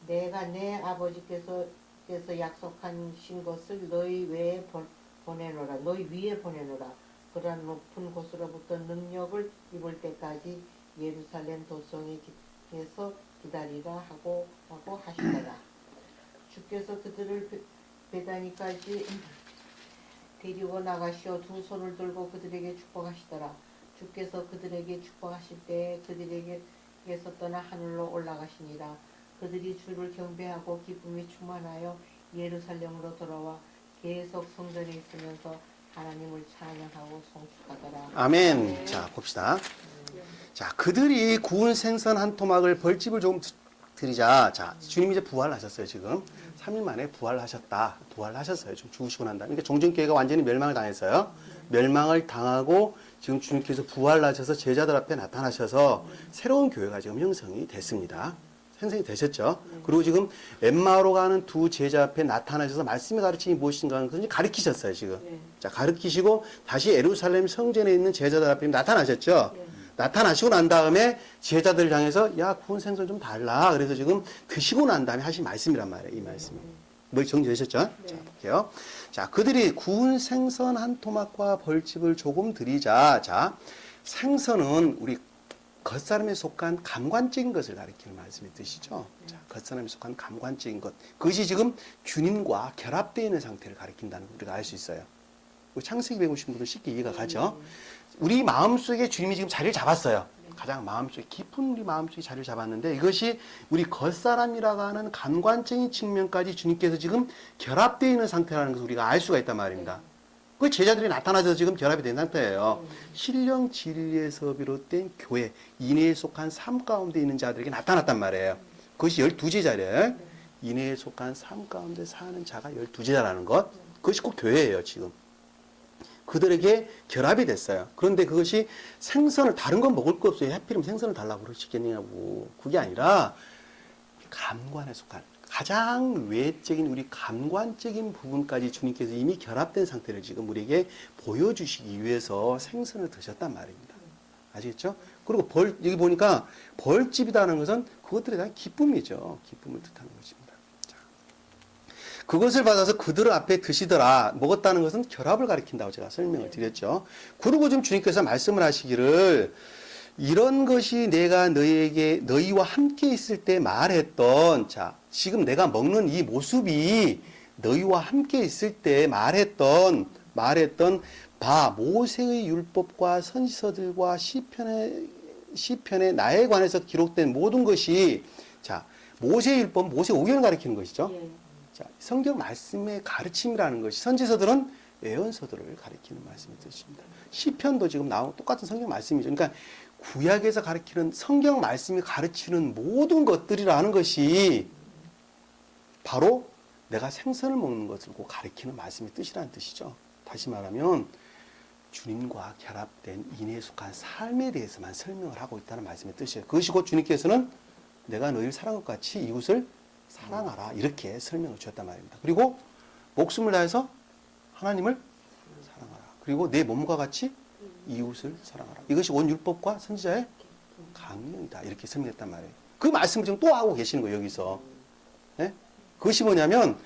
내가 내 아버지께서 약속하신 것을 너희 위에 보내노라. 그러한 높은 곳으로부터 능력을 입을 때까지 예루살렘 도성에서 기다리라 하고 하시더라. 주께서 그들을 베다니까지 데리고 나가시어 두 손을 들고 그들에게 축복하시더라. 주께서 그들에게 축복하실 때에 그들에게서 떠나 하늘로 올라가시니라. 그들이 주를 경배하고 기쁨이 충만하여 예루살렘으로 돌아와 계속 성전에 있으면서 하나님을 찬양하고 송축하더라. 아멘. 네. 자, 봅시다. 자, 그들이 구운 생선 한 토막을 벌집을 조금 드리자. 자, 주님이 이제 부활하셨어요, 지금. 3일 만에 부활하셨어요. 좀 죽으시고 난 다음에. 그러니까 종전교회가 완전히 멸망을 당했어요. 멸망을 당하고 지금 주님께서 부활하셔서 제자들 앞에 나타나셔서 새로운 교회가 지금 형성이 됐습니다. 생성이 되셨죠. 그리고 지금 엠마오로 가는 두 제자 앞에 나타나셔서 말씀의 가르침이 무엇인가 하는 것을 가르치셨어요, 지금. 자, 가르치시고 다시 예루살렘 성전에 있는 제자들 앞에 나타나셨죠. 나타나시고 난 다음에 제자들을 향해서 야, 구운 생선 좀 달라. 그래서 지금 드시고 난 다음에 하신 말씀이란 말이에요, 이 말씀이. 뭐 정리되셨죠? 자, 볼게요. 자, 그들이 구운 생선 한 토막과 벌집을 조금 드리자. 자, 생선은 우리 겉사람에 속한 감관적인 것을 가리키는 말씀의 뜻이죠. 자, 겉사람에 속한 감관적인 것. 그것이 지금 주님과 결합되어 있는 상태를 가리킨다는 걸 우리가 알 수 있어요. 창세기 배우신 분들 쉽게 이해가 가죠. 우리 마음속에 주님이 지금 자리를 잡았어요. 가장 마음속에 깊은 우리 마음속에 자리를 잡았는데 이것이 우리 겉사람이라고 하는 감관적인 측면까지 주님께서 지금 결합되어 있는 상태라는 것을 우리가 알 수가 있단 말입니다. 그 제자들이 나타나서 지금 결합이 된 상태예요. 신령 진리에서 비롯된 교회, 인애에 속한 삶 가운데 있는 자들에게 나타났단 말이에요. 그것이 12제자래요. 인애에 속한 삶 가운데 사는 자가 12제자라는 것. 그것이 꼭 교회예요, 지금. 그들에게 결합이 됐어요. 그런데 그것이 생선을 다른 건 먹을 거 없어요. 하필이면 생선을 달라고 그러시겠냐고. 그게 아니라 감관에 속한 가장 외적인 우리 감관적인 부분까지 주님께서 이미 결합된 상태를 지금 우리에게 보여주시기 위해서 생선을 드셨단 말입니다. 아시겠죠? 그리고 여기 보니까 벌집이라는 것은 그것들에 대한 기쁨이죠. 기쁨을 뜻하는 것입니다. 자, 그것을 받아서 그들 앞에 드시더라. 먹었다는 것은 결합을 가리킨다고 제가 설명을 드렸죠. 그리고 지금 주님께서 말씀을 하시기를 이런 것이 내가 너희와 함께 있을 때 말했던, 자, 지금 내가 먹는 이 모습이 너희와 함께 있을 때 말했던 바, 모세의 율법과 선지서들과 시편에 나에 관해서 기록된 모든 것이 자, 모세율법, 모세오경을 가리키는 것이죠. 예. 자, 성경 말씀의 가르침이라는 것이 선지서들은 예언서들을 가리키는 말씀의 뜻입니다. 시편도 지금 나온 똑같은 성경 말씀이죠. 그러니까 구약에서 가르치는 성경 말씀이 가르치는 모든 것들이라는 것이 바로 내가 생선을 먹는 것을 가리키는 말씀의 뜻이라는 뜻이죠. 다시 말하면 주님과 결합된 인에 속한 삶에 대해서만 설명을 하고 있다는 말씀의 뜻이에요. 그것이 곧 주님께서는 내가 너희를 사랑한 것 같이 이웃을 사랑하라 이렇게 설명을 주셨단 말입니다. 그리고 목숨을 다해서 하나님을 사랑하라. 그리고 내 몸과 같이 이웃을 사랑하라. 이것이 온 율법과 선지자의 강령이다. 이렇게 설명했단 말이에요. 그 말씀을 지금 또 하고 계시는 거예요. 여기서. 네? 그것이 뭐냐면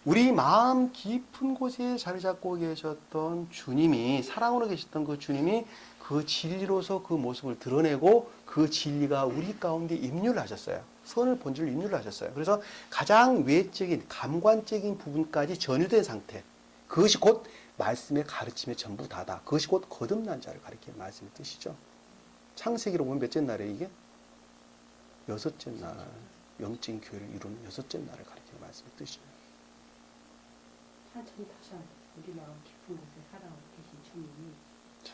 우리 마음 깊은 곳에 자리 잡고 계셨던 주님이 사랑으로 계셨던 그 주님이 그 진리로서 그 모습을 드러내고 그 진리가 우리 가운데 임유를 하셨어요. 선을 본질로 임유를 하셨어요. 그래서 가장 외적인 감관적인 부분까지 전유된 상태. 그것이 곧 말씀의 가르침의 전부 다다. 그것이 곧 거듭난 자를 가리키는 말씀의 뜻이죠. 창세기로 보면 몇째 날에 이게? 여섯째 날. 영적인 교회를 이루는 여섯째 날을 가리키는 말씀의 뜻이에요. 천천히 다시 한번 우리 마음 깊은 곳에 살아오고 계신 주님이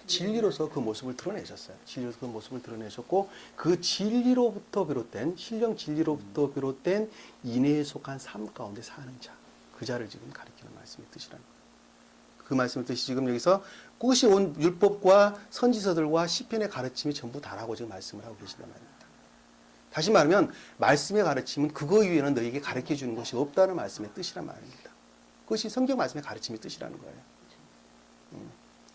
진리로서 그 모습을 드러내셨어요. 진리로서 그 모습을 드러내셨고 그 진리로부터 비롯된 신령 진리로부터 비롯된 인애에 속한 삶 가운데 사는 자. 그 자를 지금 가리키는 말씀의 뜻이라는 거예요. 그 말씀의 뜻이 지금 여기서 끝이 온 율법과 선지서들과 시편의 가르침이 전부 다라고 지금 말씀을 하고 계신단 말입니다. 다시 말하면 말씀의 가르침은 그거 이외에는 너에게 가르쳐 주는 것이 없다는 말씀의 뜻이란 말입니다. 그것이 성경 말씀의 가르침의 뜻이라는 거예요.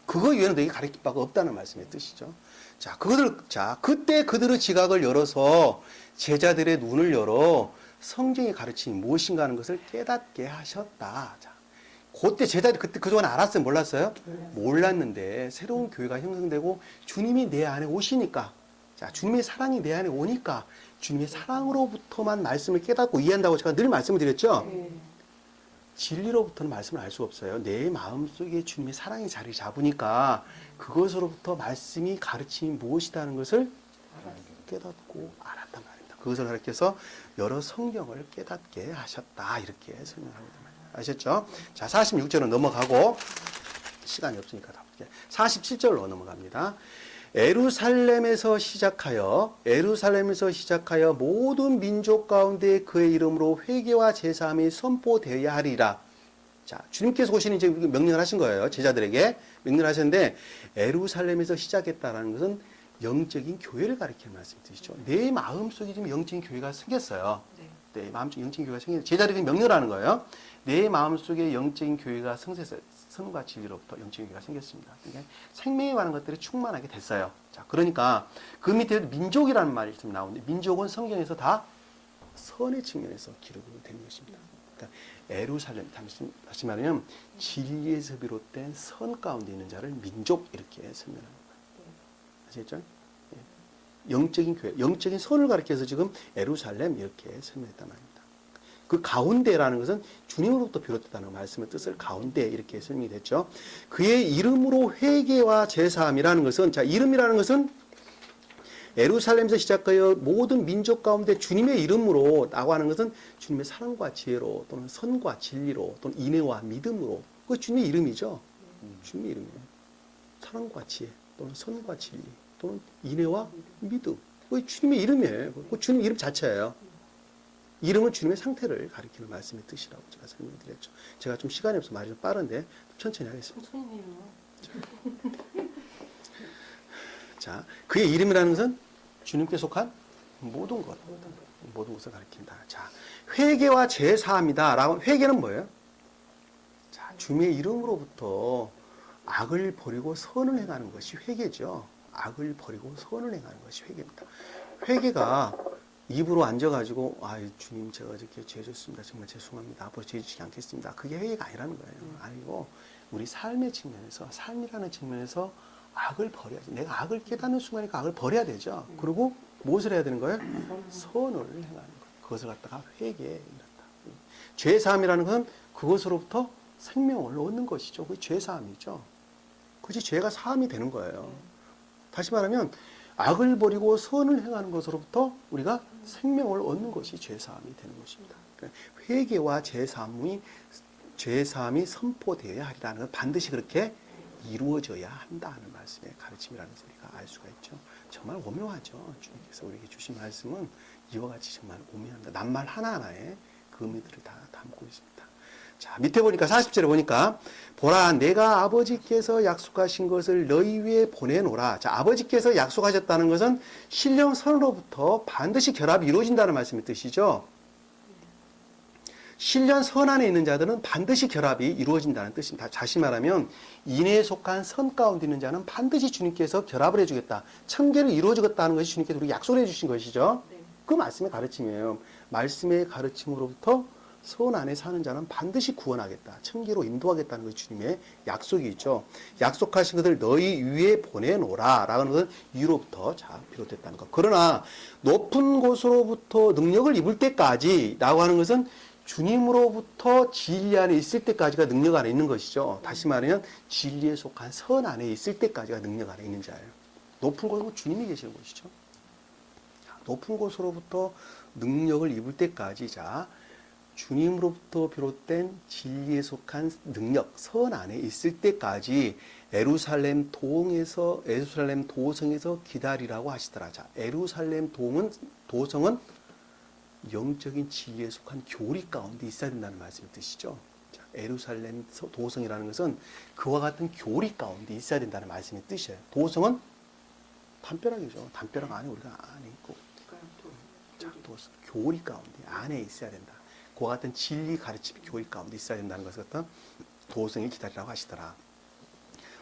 그거 이외에는 너에게 가르칠 바가 없다는 말씀의 뜻이죠. 자, 그때 그들의 지각을 열어서 제자들의 눈을 열어 성경의 가르침이 무엇인가 하는 것을 깨닫게 하셨다. 자, 그때 제자들이 그때 그동안 알았어요? 몰랐어요? 몰랐는데 새로운 교회가 형성되고 주님이 내 안에 오시니까 자, 주님의 사랑이 내 안에 오니까 주님의 사랑으로부터만 말씀을 깨닫고 이해한다고 제가 늘 말씀을 드렸죠? 진리로부터는 말씀을 알 수 없어요. 내 마음속에 주님의 사랑이 자리 잡으니까 그것으로부터 말씀이 가르침이 무엇이다는 것을 깨닫고 알았단 말입니다. 그것을 가르쳐서 여러 성경을 깨닫게 하셨다. 이렇게 설명합니다. 아셨죠? 자, 46절로 넘어가고 시간이 없으니까 다 볼게요. 47절로 넘어갑니다. 에루살렘에서 시작하여 모든 민족 가운데 그의 이름으로 회개와 제사함이 선포되어야 하리라. 자, 주님께서 오시는 이제 명령을 하신 거예요. 제자들에게 명령을 하셨는데 에루살렘에서 시작했다라는 것은 영적인 교회를 가리키는 말씀이 뜻이죠. 내 마음속에 지금 영적인 교회가 생겼어요. 내 마음속에 영적인 교회가 생겼어요. 제자들에게 명령을 하는 거예요. 내 마음속에 영적인 교회가 성생했어요. 선과 진리로부터 영적인 교회가 생겼습니다. 그러니까 생명에 관한 것들이 충만하게 됐어요. 자, 그러니까 그 밑에 민족이라는 말이 좀 나오는데 민족은 성경에서 다 선의 측면에서 기록이 되는 것입니다. 그러니까 에루살렘, 다시 말하면 진리에서 비롯된 선 가운데 있는 자를 민족 이렇게 설명하는 거예요. 아시겠죠? 영적인 교회, 영적인 선을 가리켜서 지금 에루살렘 이렇게 설명했단 말입니다. 그 가운데라는 것은 주님으로부터 비롯됐다는 말씀의 뜻을 가운데 이렇게 설명이 됐죠. 그의 이름으로 회개와 제사함이라는 것은, 자, 이름이라는 것은 에루살렘에서 시작하여 모든 민족 가운데 주님의 이름으로 라고 하는 것은 주님의 사랑과 지혜로 또는 선과 진리로 또는 인애와 믿음으로, 그게 주님의 이름이죠. 주님의 이름이에요. 사랑과 지혜 또는 선과 진리 또는 인애와 믿음, 그게 주님의 이름이에요. 그 주님의 이름 자체예요. 이름은 주님의 상태를 가리키는 말씀의 뜻이라고 제가 설명드렸죠. 제가 좀 시간이 없어서 말이 좀 빠른데 좀 천천히 하겠습니다. 자, 그의 이름이라는 것은 주님께 속한 모든 것을 가리킨다. 자, 회개와 제사함이다. 라고, 회개는 뭐예요? 자, 주님의 이름으로부터 악을 버리고 선을 행하는 것이 회개죠. 악을 버리고 선을 행하는 것이 회개입니다. 회개가 입으로 앉아가지고, 주님, 제가 어저께 죄 졌습니다. 정말 죄송합니다. 앞으로 죄 지지 않겠습니다. 그게 회개가 아니라는 거예요. 아니고, 우리 삶의 측면에서, 삶이라는 측면에서 악을 버려야지. 내가 악을 깨닫는 순간이니까 악을 버려야 되죠. 그리고 무엇을 해야 되는 거예요? 선을 행하는 거예요. 그것을 갖다가 회개에 이른다. 죄사함이라는 건 그것으로부터 생명을 얻는 것이죠. 그게 죄사함이죠. 그것이 죄가 사함이 되는 거예요. 다시 말하면, 악을 버리고 선을 행하는 것으로부터 우리가 생명을 얻는 것이 죄사함이 되는 것입니다. 그러니까 회개와 죄사함이 선포되어야 하리라는 건 반드시 그렇게 이루어져야 한다는 말씀의 가르침이라는 것을 우리가 알 수가 있죠. 정말 오묘하죠. 주님께서 우리에게 주신 말씀은 이와 같이 정말 오묘합니다. 낱말 하나하나에 그 의미들을 다 담고 있습니다. 자, 밑에 보니까 40절에 보니까 보라 내가 아버지께서 약속하신 것을 너희 위에 보내노라. 자, 아버지께서 약속하셨다는 것은 신령선으로부터 반드시 결합이 이루어진다는 말씀의 뜻이죠. 신령선 안에 있는 자들은 반드시 결합이 이루어진다는 뜻입니다. 다시 말하면 인애에 속한 선 가운데 있는 자는 반드시 주님께서 결합을 해주겠다. 청계를 이루어주겠다는 것이 주님께서 우리에게 약속을 해주신 것이죠. 그 말씀의 가르침이에요. 말씀의 가르침으로부터 선 안에 사는 자는 반드시 구원하겠다. 청계로 인도하겠다는 것이 주님의 약속이 있죠. 약속하신 것을 너희 위에 보내노라 라는 것은 위로부터 비롯됐다는 것. 그러나 높은 곳으로부터 능력을 입을 때까지 라고 하는 것은 주님으로부터 진리 안에 있을 때까지가 능력 안에 있는 것이죠. 다시 말하면 진리에 속한 선 안에 있을 때까지가 능력 안에 있는 자예요. 높은 곳은 주님이 계시는 것이죠. 높은 곳으로부터 능력을 입을 때까지 주님으로부터 비롯된 진리에 속한 능력, 선 안에 있을 때까지 예루살렘 도성에서 기다리라고 하시더라. 자, 예루살렘 도성은 영적인 진리에 속한 교리 가운데 있어야 된다는 말씀의 뜻이죠. 자, 예루살렘 도성이라는 것은 그와 같은 교리 가운데 있어야 된다는 말씀의 뜻이에요. 도성은 담벼락이죠. 담벼락 안에 우리가 안에 있고, 자, 도성, 교리 가운데 안에 있어야 된다. 그와 같은 진리 가르침 교리 가운데 있어야 된다는 것을 갖다 도성에 기다리라고 하시더라.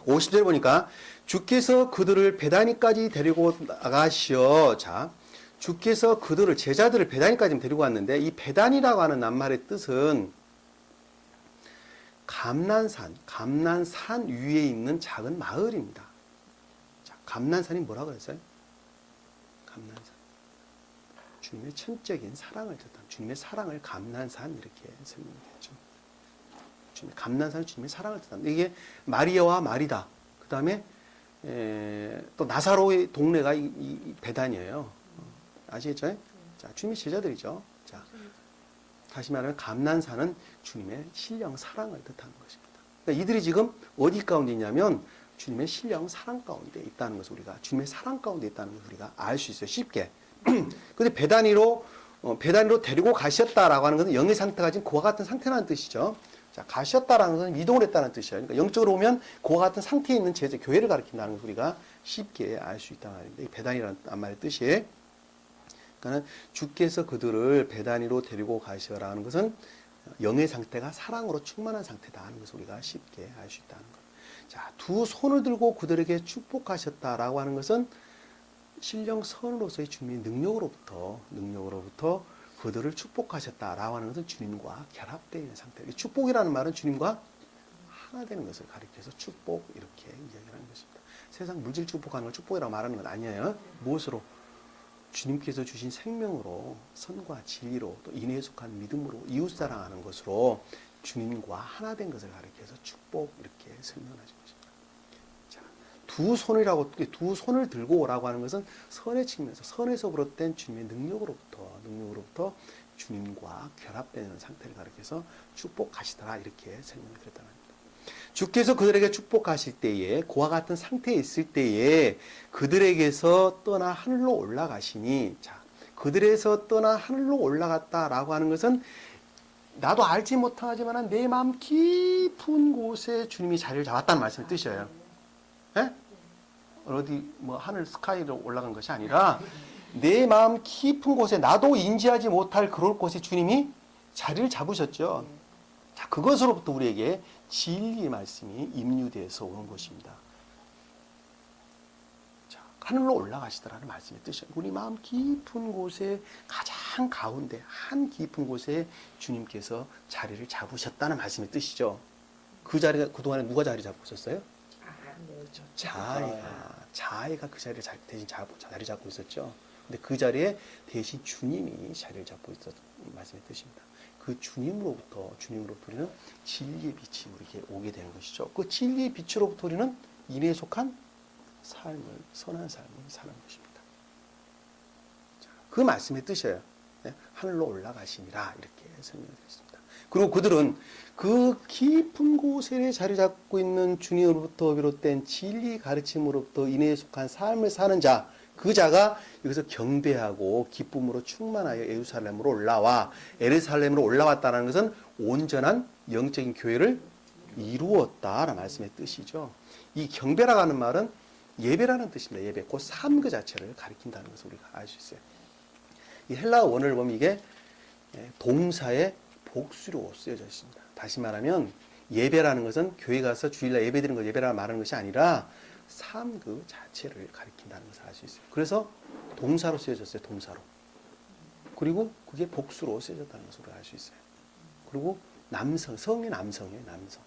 50절 보니까 주께서 그들을 베다니까지 데리고 나가시어. 자, 주께서 그들을 제자들을 베다니까지 데리고 왔는데 이 베다니라고 하는 낱말의 뜻은 감난산 위에 있는 작은 마을입니다. 자, 감난산이 뭐라고 그랬어요? 감난산. 주님의 천적인 사랑을 뜻한 주님의 사랑을 감난산 이렇게 설명했죠. 주님의 감난산은 주님의 사랑을 뜻한다. 이게 마리아와 마리다. 그 다음에 또 나사로의 동네가 이 베단이에요. 아시겠죠? 자, 주님의 제자들이죠. 자, 다시 말하면 감난산은 주님의 신령 사랑을 뜻하는 것입니다. 그러니까 이들이 지금 어디 가운데 있냐면 주님의 신령 사랑 가운데 있다는 것을 우리가 주님의 사랑 가운데 있다는 것을 우리가 알 수 있어요. 쉽게. 근데 베다니로 데리고 가셨다라고 하는 것은 영의 상태가 지금 그와 같은 상태라는 뜻이죠. 자, 가셨다라는 것은 이동을 했다는 뜻이에요. 그러니까 영적으로 보면 그와 같은 상태에 있는 제자 교회를 가리킨다는 것을 우리가 쉽게 알 수 있다는 말입니다. 이 베다니라는 말의 뜻이. 그러니까 주께서 그들을 베다니로 데리고 가시라는 것은 영의 상태가 사랑으로 충만한 상태다 하는 것을 우리가 쉽게 알 수 있다는 것. 자, 두 손을 들고 그들에게 축복하셨다라고 하는 것은 신령선으로서의 주님의 능력으로부터 그들을 축복하셨다라고 하는 것은 주님과 결합되어 있는 상태. 축복이라는 말은 주님과 하나 되는 것을 가리켜서 축복 이렇게 이야기하는 것입니다. 세상 물질 축복하는 걸 축복이라고 말하는 건 아니에요. 무엇으로? 주님께서 주신 생명으로 선과 진리로 또 인애에 속한 믿음으로 이웃사랑하는 것으로 주님과 하나 된 것을 가리켜서 축복 이렇게 설명하는 것입니다. 자, 두 손을 들고 오라고 하는 것은 선의 측면에서 선에서 비롯된 주님의 능력으로부터 주님과 결합되는 상태를 가리켜서 축복하시더라 이렇게 설명을 드렸다는 겁니다. 주께서 그들에게 축복하실 때에 그와 같은 상태에 있을 때에 그들에게서 떠나 하늘로 올라가시니 자, 그들에서 떠나 하늘로 올라갔다라고 하는 것은 나도 알지 못하지만 내 마음 깊은 곳에 주님이 자리를 잡았다는 말씀의 뜻이에요. 예? 어디 뭐 하늘 스카이로 올라간 것이 아니라 내 마음 깊은 곳에 나도 인지하지 못할 그럴 곳에 주님이 자리를 잡으셨죠. 자, 그것으로부터 우리에게 진리의 말씀이 임유돼서 오는 것입니다. 자, 하늘로 올라가시더라는 말씀의 뜻이에요. 우리 마음 깊은 곳에 가장 가운데 한 깊은 곳에 주님께서 자리를 잡으셨다는 말씀의 뜻이죠. 그 자리가 그동안에 누가 자리 잡고 있었어요? 그렇죠. 자아가 그 자리를 대신 자리 잡고 있었죠. 근데 그 자리에 대신 주님이 자리를 잡고 있었던 말씀의 뜻입니다. 그 주님으로부터 우리는 진리의 빛이 우리에게 오게 되는 것이죠. 그 진리의 빛으로부터 우리는 인애에 속한 선한 삶을 사는 것입니다. 자, 그 말씀의 뜻이에요. 네? 하늘로 올라가심이라 이렇게 설명드렸습니다. 그리고 그들은 그 깊은 곳에 자리 잡고 있는 주님으로부터 비롯된 진리 가르침으로부터 인해에 속한 삶을 사는 자, 그 자가 여기서 경배하고 기쁨으로 충만하여 예루살렘으로 올라와 예루살렘으로 올라왔다는 것은 온전한 영적인 교회를 이루었다라는 말씀의 뜻이죠. 이 경배라고 하는 말은 예배라는 뜻입니다. 예배, 그 삶 그 자체를 가리킨다는 것을 우리가 알 수 있어요. 이 헬라어 원어를 보면 이게 동사의 복수로 쓰여져 있습니다. 다시 말하면 예배라는 것은 교회 가서 주일날 예배드리는 것 예배라 말하는 것이 아니라 삶 그 자체를 가리킨다는 것을 알 수 있어요. 그래서 동사로 쓰여졌어요. 동사로. 그리고 그게 복수로 쓰여졌다는 것을 알 수 있어요. 그리고 남성, 성이 남성이에요. 남성.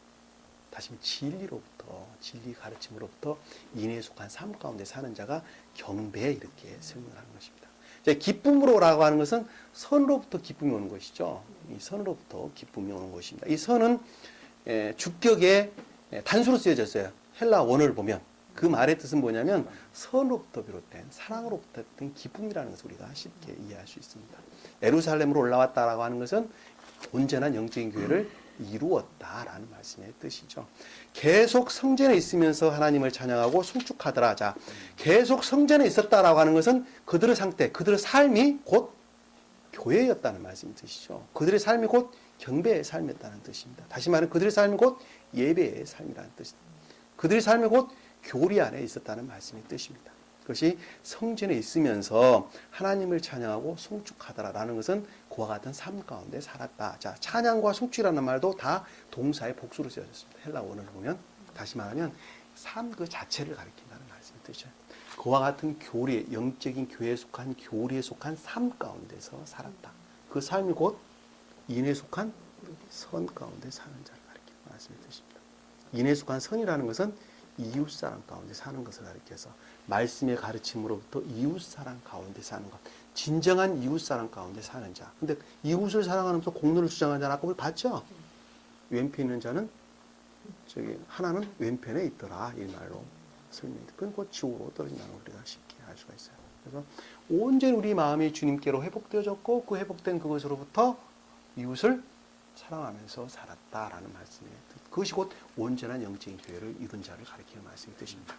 다시 말하면 진리로부터, 진리 가르침으로부터 인해에 속한 삶 가운데 사는 자가 경배 이렇게 설명하는 것입니다. 기쁨으로라고 하는 것은 선으로부터 기쁨이 오는 것이죠. 이 선으로부터 기쁨이 오는 것입니다. 이 선은 주격의 단수로 쓰여졌어요. 헬라 원어를 보면 그 말의 뜻은 뭐냐면 선으로부터 비롯된 사랑으로부터 비롯된 기쁨이라는 것을 우리가 쉽게 이해할 수 있습니다. 예루살렘으로 올라왔다라고 하는 것은 온전한 영적인 교회를 이루었다라는 말씀의 뜻이죠. 계속 성전에 있으면서 하나님을 찬양하고 송축하더라. 자, 계속 성전에 있었다라고 하는 것은 그들의 상태, 그들의 삶이 곧 교회였다는 말씀의 뜻이죠. 그들의 삶이 곧 경배의 삶이었다는 뜻입니다. 다시 말하면 그들의 삶이 곧 예배의 삶이라는 뜻입니다. 그들의 삶이 곧 교리 안에 있었다는 말씀의 뜻입니다. 그것이 성전에 있으면서 하나님을 찬양하고 송축하더라라는 것은 그와 같은 삶 가운데 살았다. 자, 찬양과 송축이라는 말도 다 동사의 복수로 쓰여졌습니다. 헬라 원어를 보면 다시 말하면 삶 그 자체를 가리킨다는 말씀의 뜻이죠. 그와 같은 교리, 영적인 교회에 속한 교리에 속한 삶 가운데서 살았다. 그 삶이 곧 인에 속한 선 가운데 사는 자를 가리키는 말씀의 뜻입니다. 인에 속한 선이라는 것은 이웃사랑 가운데 사는 것을 가리켜서 말씀의 가르침으로부터 이웃사랑 가운데 사는 것, 진정한 이웃사랑 가운데 사는 자. 근데 이웃을 사랑하면서 공로를 주장하는 자는 아까 우리 봤죠? 왼편에 있는 자는 하나는 왼편에 있더라 이 말로 설명이 그건 곧 지옥으로 떨어진다는 걸 우리가 쉽게 알 수가 있어요. 그래서 온전히 우리 마음이 주님께로 회복되어졌고 그 회복된 그것으로부터 이웃을 사랑하면서 살았다라는 말씀이에요. 그것이 곧 온전한 영적인 교회를 이룬 자를 가리키는 말씀의 뜻입니다.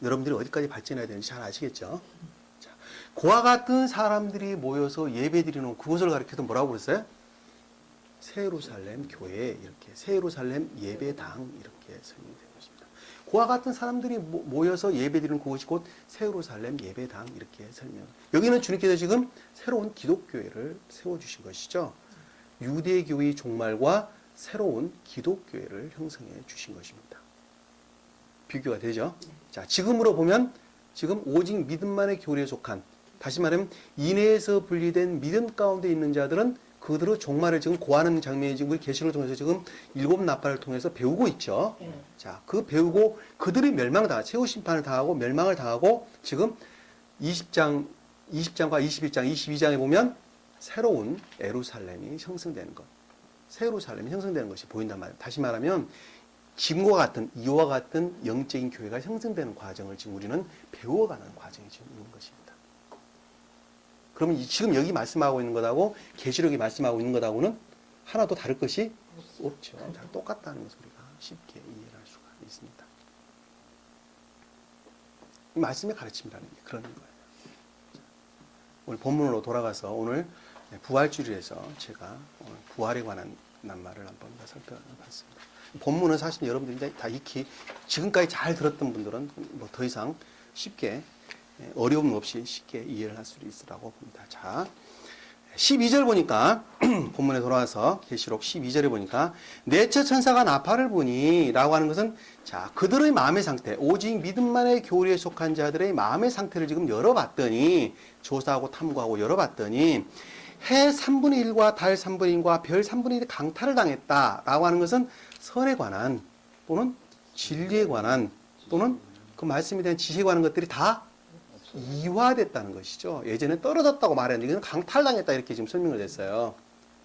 여러분들이 어디까지 발전해야 되는지 잘 아시겠죠? 자, 그와 같은 사람들이 모여서 예배드리는 그것을 가리켜서 뭐라고 그랬어요? 새예루살렘 교회 이렇게 새예루살렘 예배당 이렇게 설명된 것입니다. 그와 같은 사람들이 모여서 예배드리는 그것이 곧 새예루살렘 예배당 이렇게 설명. 여기는 주님께서 지금 새로운 기독교회를 세워주신 것이죠. 유대교의 종말과 새로운 기독교회를 형성해 주신 것입니다. 비교가 되죠? 자, 지금으로 보면 지금 오직 믿음만의 교리에 속한, 다시 말하면 인해에서 분리된 믿음 가운데 있는 자들은 그들의 종말을 지금 고하는 장면이 지금 우리 계시록을 통해서 지금 일곱 나팔을 통해서 배우고 있죠. 자, 그 배우고 그들이 멸망을 당하고 최후 심판을 당하고 멸망을 당하고 지금 20장과 21장, 22장에 보면 새로운 예루살렘이 형성되는 것, 새 예루살렘이 형성되는 것이 보인단 말이에요. 다시 말하면 지금과 같은 이와 같은 영적인 교회가 형성되는 과정을 지금 우리는 배워가는 과정이 지금 있는 것입니다. 그러면 지금 여기 말씀하고 있는 것하고 계시록이 말씀하고 있는 것하고는 하나도 다를 것이 없죠. 다 똑같다는 것을 우리가 쉽게 이해할 수가 있습니다. 이 말씀의 가르침이라는 게 그런 거예요. 오늘 본문으로 돌아가서 오늘 부활주일에서 제가 오늘 부활에 관한 낱말을 한번 살펴봤습니다. 본문은 사실 여러분들이 다 익히 지금까지 잘 들었던 분들은 뭐 더 이상 쉽게 어려움 없이 쉽게 이해를 할 수 있으라고 봅니다. 자, 12절 보니까 본문에 돌아와서 계시록 12절에 보니까 내처 천사가 나팔을 부니 라고 하는 것은 자, 그들의 마음의 상태, 오직 믿음만의 교리에 속한 자들의 마음의 상태를 지금 열어봤더니 조사하고 탐구하고 열어봤더니 해 3분의 1과 달 3분의 1과 별 3분의 1이 강탈을 당했다라고 하는 것은 선에 관한 또는 진리에 관한 또는 그 말씀에 대한 지식에 관한 것들이 다 이화됐다는 것이죠. 예전에 떨어졌다고 말했는데 이건 강탈당했다 이렇게 지금 설명을 했어요.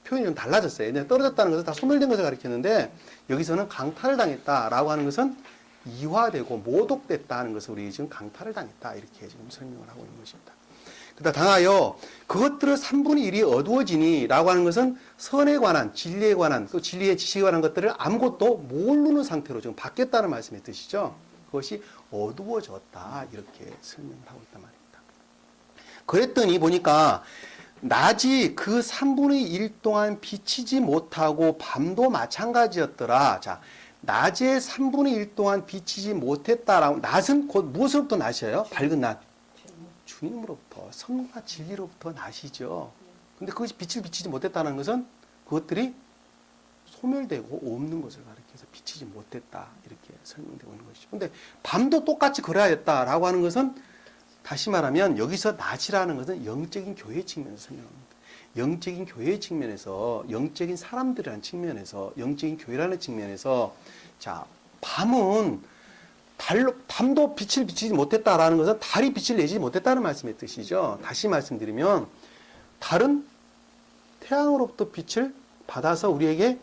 표현이 좀 달라졌어요. 예전에 떨어졌다는 것은 다 소멸된 것을 가리켰는데 여기서는 강탈을 당했다라고 하는 것은 이화되고 모독됐다는 것을 우리 지금 강탈을 당했다. 이렇게 지금 설명을 하고 있는 것입니다. 그다 당하여 그것들을 3분의 1이 어두워지니 라고 하는 것은 선에 관한, 진리에 관한, 또 진리의 지식에 관한 것들을 아무것도 모르는 상태로 지금 바뀌었다는 말씀의 뜻이죠. 그것이 어두워졌다. 이렇게 설명을 하고 있단 말입니다. 그랬더니 보니까 낮이 그 3분의 1 동안 비치지 못하고 밤도 마찬가지였더라. 자, 낮에 3분의 1 동안 비치지 못했다라고, 낮은 곧 무엇으로부터 낮이에요? 밝은 낮. 주님으로부터, 선과 진리로부터 낮이죠. 근데 그것이 빛을 비치지 못했다는 것은 그것들이 소멸되고 없는 것을 가리켜서 비치지 못했다. 이렇게 설명되고 있는 것이죠. 근데 밤도 똑같이 그래야겠다라고 하는 것은 다시 말하면 여기서 낮이라는 것은 영적인 교회 측면에서 설명합니다. 영적인 교회 측면에서, 영적인 사람들이라는 측면에서, 영적인 교회라는 측면에서, 자, 밤은 밤도 빛을 비치지 못했다라는 것은 달이 빛을 내지 못했다는 말씀의 뜻이죠. 다시 말씀드리면 달은 태양으로부터 빛을 받아서 우리에게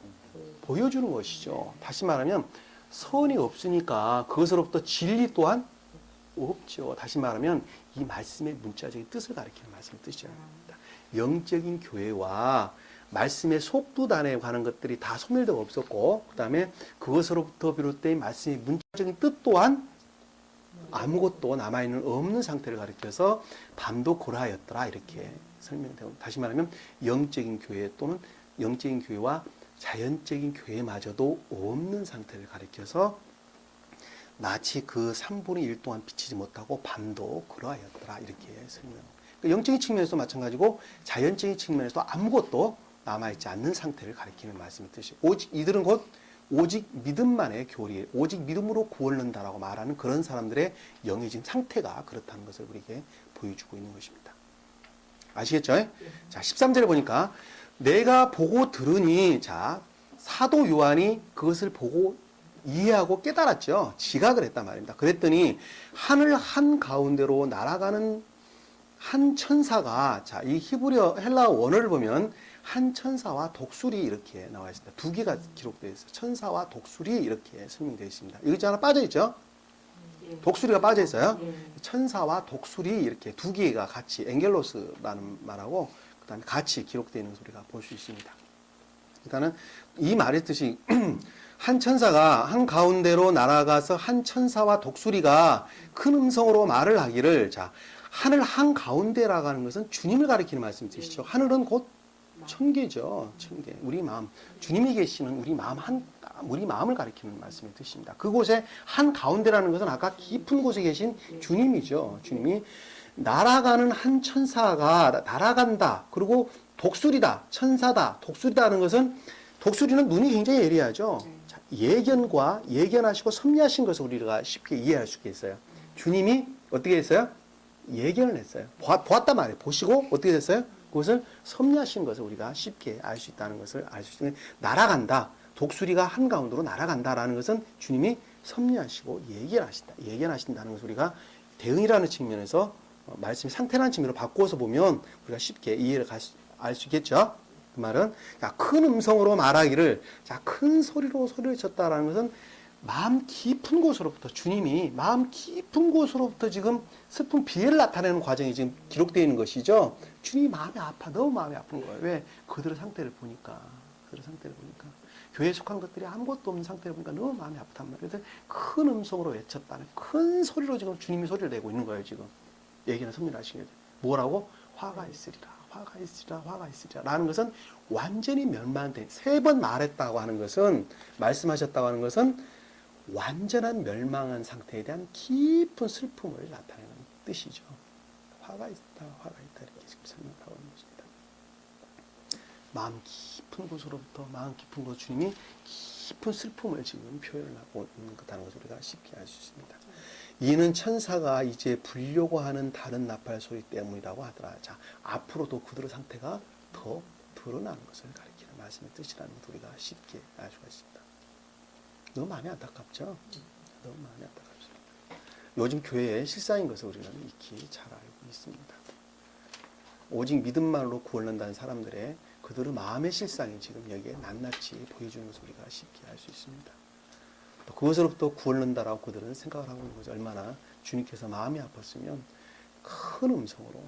보여주는 것이죠. 다시 말하면 선이 없으니까 그것으로부터 진리 또한 없죠. 다시 말하면 이 말씀의 문자적인 뜻을 가리키는 말씀의 뜻이라는 겁니다. 영적인 교회와 말씀의 속도단에 관한 것들이 다 소멸되고 없었고, 그 다음에 그것으로부터 비롯된 말씀의 문자적인 뜻 또한 아무것도 남아있는 없는 상태를 가리켜서 밤도 고라하였더라. 이렇게 설명되고, 다시 말하면 영적인 교회 또는 영적인 교회와 자연적인 교회마저도 없는 상태를 가리켜서 마치 그 3분의 1 동안 비치지 못하고 밤도 그러하였더라. 이렇게 설명합니다. 그러니까 영적인 측면에서도 마찬가지고 자연적인 측면에서도 아무것도 남아있지 않는 상태를 가리키는 말씀의 뜻이에요. 오직 이들은 곧 오직 믿음만의 교리, 오직 믿음으로 구원한다라고 말하는 그런 사람들의 영의 상태가 그렇다는 것을 우리에게 보여주고 있는 것입니다. 아시겠죠? 자, 13절에 보니까 내가 보고 들으니, 자, 사도 요한이 그것을 보고 이해하고 깨달았죠. 지각을 했단 말입니다. 그랬더니 하늘 한가운데로 날아가는 한 천사가, 자, 이 히브리어 헬라어 원어를 보면 한 천사와 독수리 이렇게 나와 있습니다. 두 개가 기록되어 있어요. 천사와 독수리 이렇게 설명되어 있습니다. 여기 하나 빠져 있죠? 독수리가 빠져 있어요. 천사와 독수리 이렇게 두 개가 같이 엥겔로스라는 말하고 그다음에 같이 기록되어 있는 소리가 볼 수 있습니다. 그러니까는 이 말의 뜻이 한 천사가 한 가운데로 날아가서 한 천사와 독수리가 큰 음성으로 말을 하기를, 자, 하늘 한 가운데라고 하는 것은 주님을 가리키는 말씀이 되시죠. 하늘은 곧 천계죠. 천계. 우리 마음. 주님이 계시는 우리 마음을 가리키는 말씀의 뜻입니다. 그곳에 한 가운데라는 것은 아까 깊은 곳에 계신 주님이죠. 주님이 날아가는 한 천사가 날아간다. 그리고 독수리다. 천사다. 독수리다 하는 것은, 독수리는 눈이 굉장히 예리하죠. 자, 예견하시고 섭리하신 것을 우리가 쉽게 이해할 수 있겠어요. 주님이 어떻게 했어요? 예견을 했어요. 보았단 말이에요. 보시고 어떻게 됐어요? 그것을 섭리하신 것을 우리가 쉽게 알 수 있다는 것을 알 수 있는, 날아간다. 독수리가 한가운데로 날아간다라는 것은 주님이 섭리하시고 예견하신다는 것을 우리가 대응이라는 측면에서 말씀의 상태라는 측면으로 바꾸어서 보면 우리가 쉽게 이해를 알 수 있겠죠. 그 말은, 자, 큰 음성으로 말하기를, 자, 큰 소리로 소리를 쳤다라는 것은 마음 깊은 곳으로부터, 주님이 마음 깊은 곳으로부터 지금 슬픈 비애를 나타내는 과정이 지금 기록되어 있는 것이죠. 주님이 마음이 아파, 너무 마음이 아픈 거예요. 왜? 그들의 상태를 보니까. 교회에 속한 것들이 아무것도 없는 상태를 보니까 너무 마음이 아프단 말이에요. 그래서 큰 음성으로 외쳤다는, 큰 소리로 지금 주님이 소리를 내고 있는 거예요, 지금. 얘기는 섭리하시게 돼. 뭐라고? 화가 있으리라. 라는 것은 완전히 멸망된, 3번 말했다고 하는 것은, 말씀하셨다고 하는 것은 완전한 멸망한 상태에 대한 깊은 슬픔을 나타내는 뜻이죠. 화가 있다 이렇게 지금 설명하고 있는 것입니다. 마음 깊은 곳으로부터, 마음 깊은 곳, 주님이 깊은 슬픔을 지금 표현하고 있는 것다는 것을 우리가 쉽게 알 수 있습니다. 이는 천사가 이제 불려고 하는 다른 나팔 소리 때문이라고 하더라. 자, 앞으로도 그들의 상태가 더 드러나는 것을 가리키는 말씀의 뜻이라는 것을 우리가 쉽게 알 수가 있습니다. 너무 마음이 안타깝죠? 너무 마음이 안타깝습니다. 요즘 교회의 실상인 것을 우리는 익히 잘 알고 있습니다. 오직 믿음만으로 구원한다는 사람들의 그들의 마음의 실상이 지금 여기에 낱낱이 보여주는 것을 우리가 쉽게 알 수 있습니다. 또 그것으로부터 구원한다라고 그들은 생각을 하고 있는 거죠. 얼마나 주님께서 마음이 아팠으면 큰 음성으로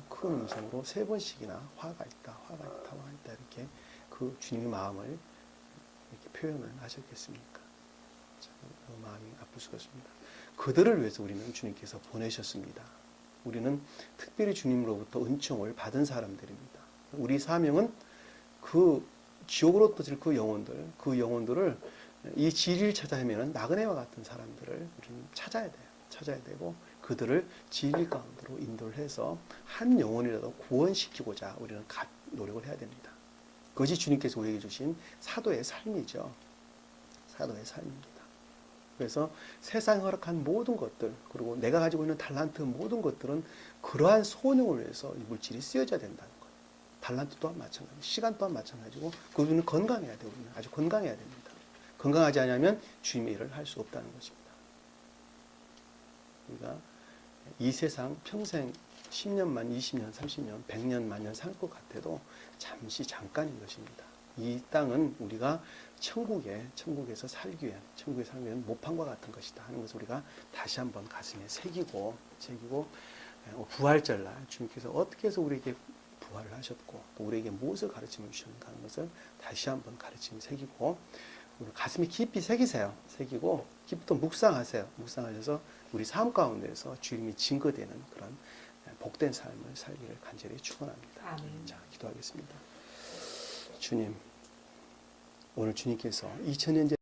3번씩이나 화가 있다, 화가 있다, 화가 있다 이렇게 그 주님의 마음을 이렇게 표현을 하셨겠습니까? 참, 그 마음이 아플 수가 없습니다. 그들을 위해서 우리는 주님께서 보내셨습니다. 우리는 특별히 주님으로부터 은총을 받은 사람들입니다. 우리 사명은 그 지옥으로 떠질 그 영혼들을 이 진리를 찾아 헤매는 나그네와 같은 사람들을 우리는 찾아야 돼요. 찾아야 되고 그들을 진리 가운데로 인도를 해서 한 영혼이라도 구원시키고자 우리는 노력을 해야 됩니다. 그것이 주님께서 우리에게 주신 사도의 삶이죠. 사도의 삶입니다. 그래서 세상에 허락한 모든 것들, 그리고 내가 가지고 있는 달란트 모든 것들은 그러한 소원을 위해서 이 물질이 쓰여져야 된다는 것. 달란트 또한 마찬가지, 시간 또한 마찬가지고, 그분은 건강해야 돼요. 우리는 아주 건강해야 됩니다. 건강하지 않으면 주님의 일을 할 수 없다는 것입니다. 우리가 이 세상 평생 10년만, 20년, 30년, 100년, 만년 살 것 같아도 잠시 잠깐인 것입니다. 이 땅은 우리가 천국에서 살기 위한 모판과 같은 것이다 하는 것을 우리가 다시 한번 가슴에 새기고 부활절날 주님께서 어떻게 해서 우리에게 부활을 하셨고 또 우리에게 무엇을 가르침을 주셨는가 하는 것을 다시 한번 가르침을 새기고 우리 가슴에 깊이 새기세요. 새기고 깊이 또 묵상하세요. 묵상하셔서 우리 삶 가운데에서 주님이 증거되는 그런 복된 삶을 살기를 간절히 축원합니다. 아멘. 자, 기도하겠습니다. 주님, 오늘 주님께서 2000년 전